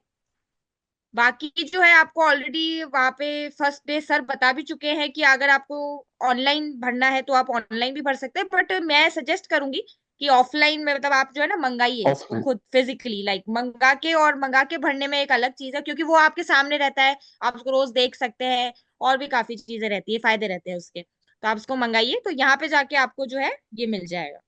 बाकी जो है आपको ऑलरेडी वहां पे फर्स्ट डे सर बता भी चुके हैं कि अगर आपको ऑनलाइन भरना है तो आप ऑनलाइन भी भर सकते हैं, बट मैं सजेस्ट करूंगी कि ऑफलाइन में मतलब आप जो है ना मंगाइए इसको ऑफलाइन। खुद फिजिकली, लाइक मंगा के भरने में एक अलग चीज है, क्योंकि वो आपके सामने रहता है, आप उसको रोज देख सकते हैं, और भी काफी चीजें रहती है, फायदे रहते हैं उसके। तो आप उसको मंगाइए तो यहाँ पे जाके आपको जो है ये मिल जाएगा।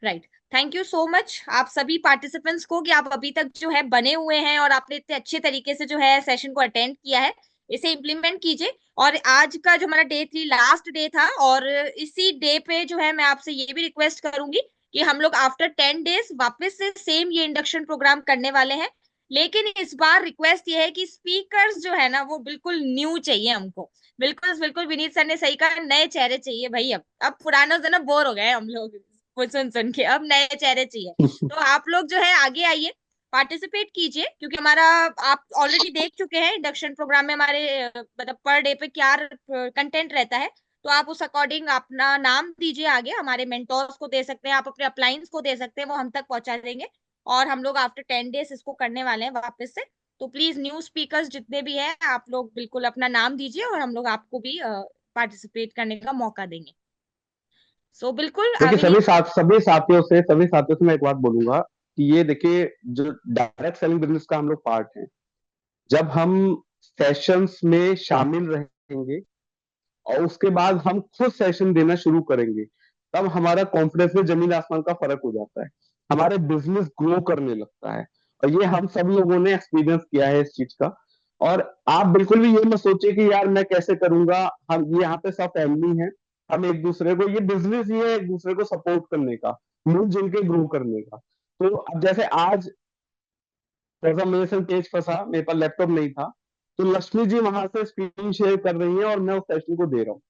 Right. Thank you so much आप सभी पार्टिसिपेंट्स को कि आप अभी तक जो है बने हुए हैं और आपने इतने अच्छे तरीके से जो है सेशन को अटेंड किया है। इसे इम्प्लीमेंट कीजिए। और आज का जो हमारा डे 3 लास्ट डे था, और इसी डे पे जो है मैं आपसे ये भी रिक्वेस्ट करूंगी कि हम लोग आफ्टर 10 डेज वापस से सेम ये इंडक्शन प्रोग्राम करने वाले हैं। लेकिन इस बार रिक्वेस्ट ये है कि स्पीकर्स जो है ना वो बिल्कुल न्यू चाहिए हमको। बिल्कुल बिल्कुल विनीत सर ने सही कहा, नए चेहरे चाहिए भाई। अब पुराना जो ना बोर हो गए हम लोग वो सुन के, अब नए चेहरे चाहिए। तो आप लोग जो है आगे आइए, पार्टिसिपेट कीजिए, क्योंकि हमारा आप ऑलरेडी देख चुके हैं इंडक्शन प्रोग्राम में हमारे मतलब पर डे पे क्या कंटेंट रहता है। तो आप उस अकॉर्डिंग अपना नाम दीजिए, आगे हमारे मेंटोर्स को दे सकते हैं, आप अपने अपलाइंस को दे सकते हैं, वो हम तक पहुंचा देंगे। और हम लोग आफ्टर 10 डेज इसको करने वाले हैं वापस से। तो प्लीज न्यू स्पीकर्स जितने भी हैं आप लोग बिल्कुल अपना नाम दीजिए, और हम लोग आपको भी पार्टिसिपेट करने का मौका देंगे। सो बिल्कुल देखिए विनीत। सभी साथियों से मैं एक बात बोलूंगा कि ये देखिए, जो डायरेक्ट सेलिंग बिजनेस का हम लोग पार्ट है, जब हम सेशंस में शामिल रहेंगे और उसके बाद हम खुद सेशन देना शुरू करेंगे, तब हमारा कॉन्फिडेंस में जमीन आसमान का फर्क हो जाता है, हमारे बिजनेस ग्रो करने लगता है। और ये हम सब लोगों ने एक्सपीरियंस किया है इस चीज का। और आप बिल्कुल भी ये मत सोचिए कि यार मैं कैसे करूंगा, हम ये यहाँ पे सब फैमिली है, हम एक दूसरे को, ये बिजनेस ही है एक दूसरे को सपोर्ट करने का, मिलजुल के ग्रो करने का। तो अब जैसे आज प्रेजेंटेशन पेज फंसा, मेरे पास लैपटॉप नहीं था, तो लक्ष्मी जी वहां से स्क्रीन शेयर कर रही है और मैं उस सेशन को दे रहा हूँ।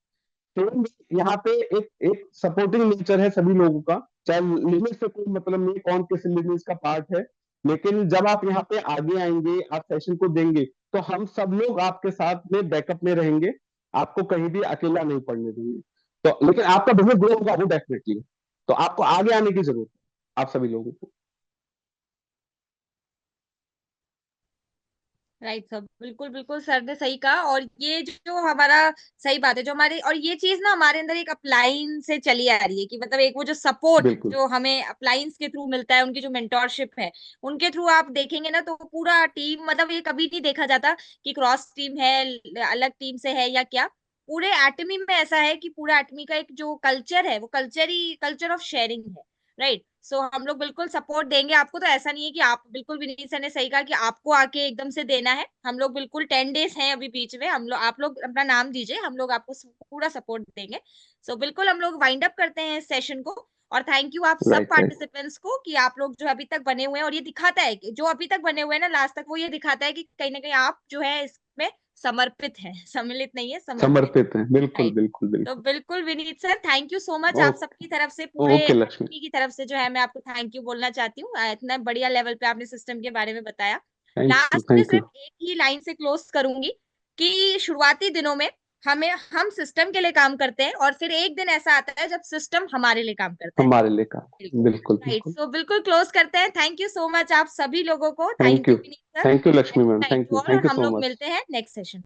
तो यहाँ पे एक एक सपोर्टिंग नेचर है सभी लोगों का, चाहे लिमिट से कोई मतलब नहीं, कौन किस लिमिट का पार्ट है। लेकिन जब आप यहाँ पे आगे आएंगे, आप सेशन को देंगे, तो हम सब लोग आपके साथ में बैकअप में रहेंगे, आपको कहीं भी अकेला नहीं पड़ने देंगे। तो लेकिन आपका बिजनेस ग्रो होगा वो डेफिनेटली, तो आपको आगे आने की जरूरत है आप सभी लोगों को। राइट सर, बिल्कुल बिल्कुल सर ने सही कहा। और ये जो हमारा सही बात है, जो हमारे, और ये चीज ना हमारे अंदर एक अपलाइन से चली आ रही है कि मतलब एक वो जो सपोर्ट बिल्कुल। जो हमें अपलाइंस के थ्रू मिलता है, उनकी जो मेंटोरशिप है उनके थ्रू आप देखेंगे ना, तो पूरा टीम, मतलब ये कभी नहीं देखा जाता कि क्रॉस टीम है, अलग टीम से है या क्या। पूरे एटमी में ऐसा है कि पूरा एटमी का एक जो कल्चर है वो कल्चर ऑफ शेयरिंग है। राइट। सो हम लोग बिल्कुल सपोर्ट देंगे आपको। तो ऐसा नहीं है कि आप, बिल्कुल विनीत सर ने सही कहा कि आपको आके एकदम से देना है। हम लोग बिल्कुल 10 डेज हैं अभी बीच में, हम लोग, आप लोग अपना नाम दीजिए, हम लोग आपको पूरा सपोर्ट देंगे। सो बिल्कुल हम लोग वाइंड अप करते हैं इस सेशन को। और थैंक यू आप सब राइट राइट। पार्टिसिपेंट्स को कि आप लोग जो अभी तक बने हुए हैं, और ये दिखाता है कि जो अभी तक बने हुए हैं ना लास्ट तक, वो ये दिखाता है कि कहीं ना कहीं आप जो है इसमें समर्पित हैं, सम्मिलित नहीं है, समर्पित। समर्पित है, बिल्कुल राइट। बिल्कुल तो बिल्कुल। बिल्कुल Vineet sir, thank you so much आप ओके। सबकी तरफ से, पूरे ओके लक्ष्मी। एकेडमी की तरफ से जो है मैं आपको थैंक यू बोलना चाहती हूँ। इतना बढ़िया लेवल पे आपने सिस्टम के बारे में बताया। थैंक यू लास्ट में थैंक यू। सिर्फ एक ही लाइन से क्लोज करूंगी कि शुरुआती दिनों में हम सिस्टम के लिए काम करते हैं, और फिर एक दिन ऐसा आता है जब सिस्टम हमारे लिए काम करता है। हमारे लिए काम, बिल्कुल। बिल्कुल राइट। बिल्कुल। सो बिल्कुल क्लोज करते हैं। थैंक यू सो मच आप सभी लोगों को। Thank thank you you. Vineet sir. Thank you Lakshmi ma'am, thank thank you you, all, thank और यू हम सो लोग मच। मिलते हैं नेक्स्ट सेशन।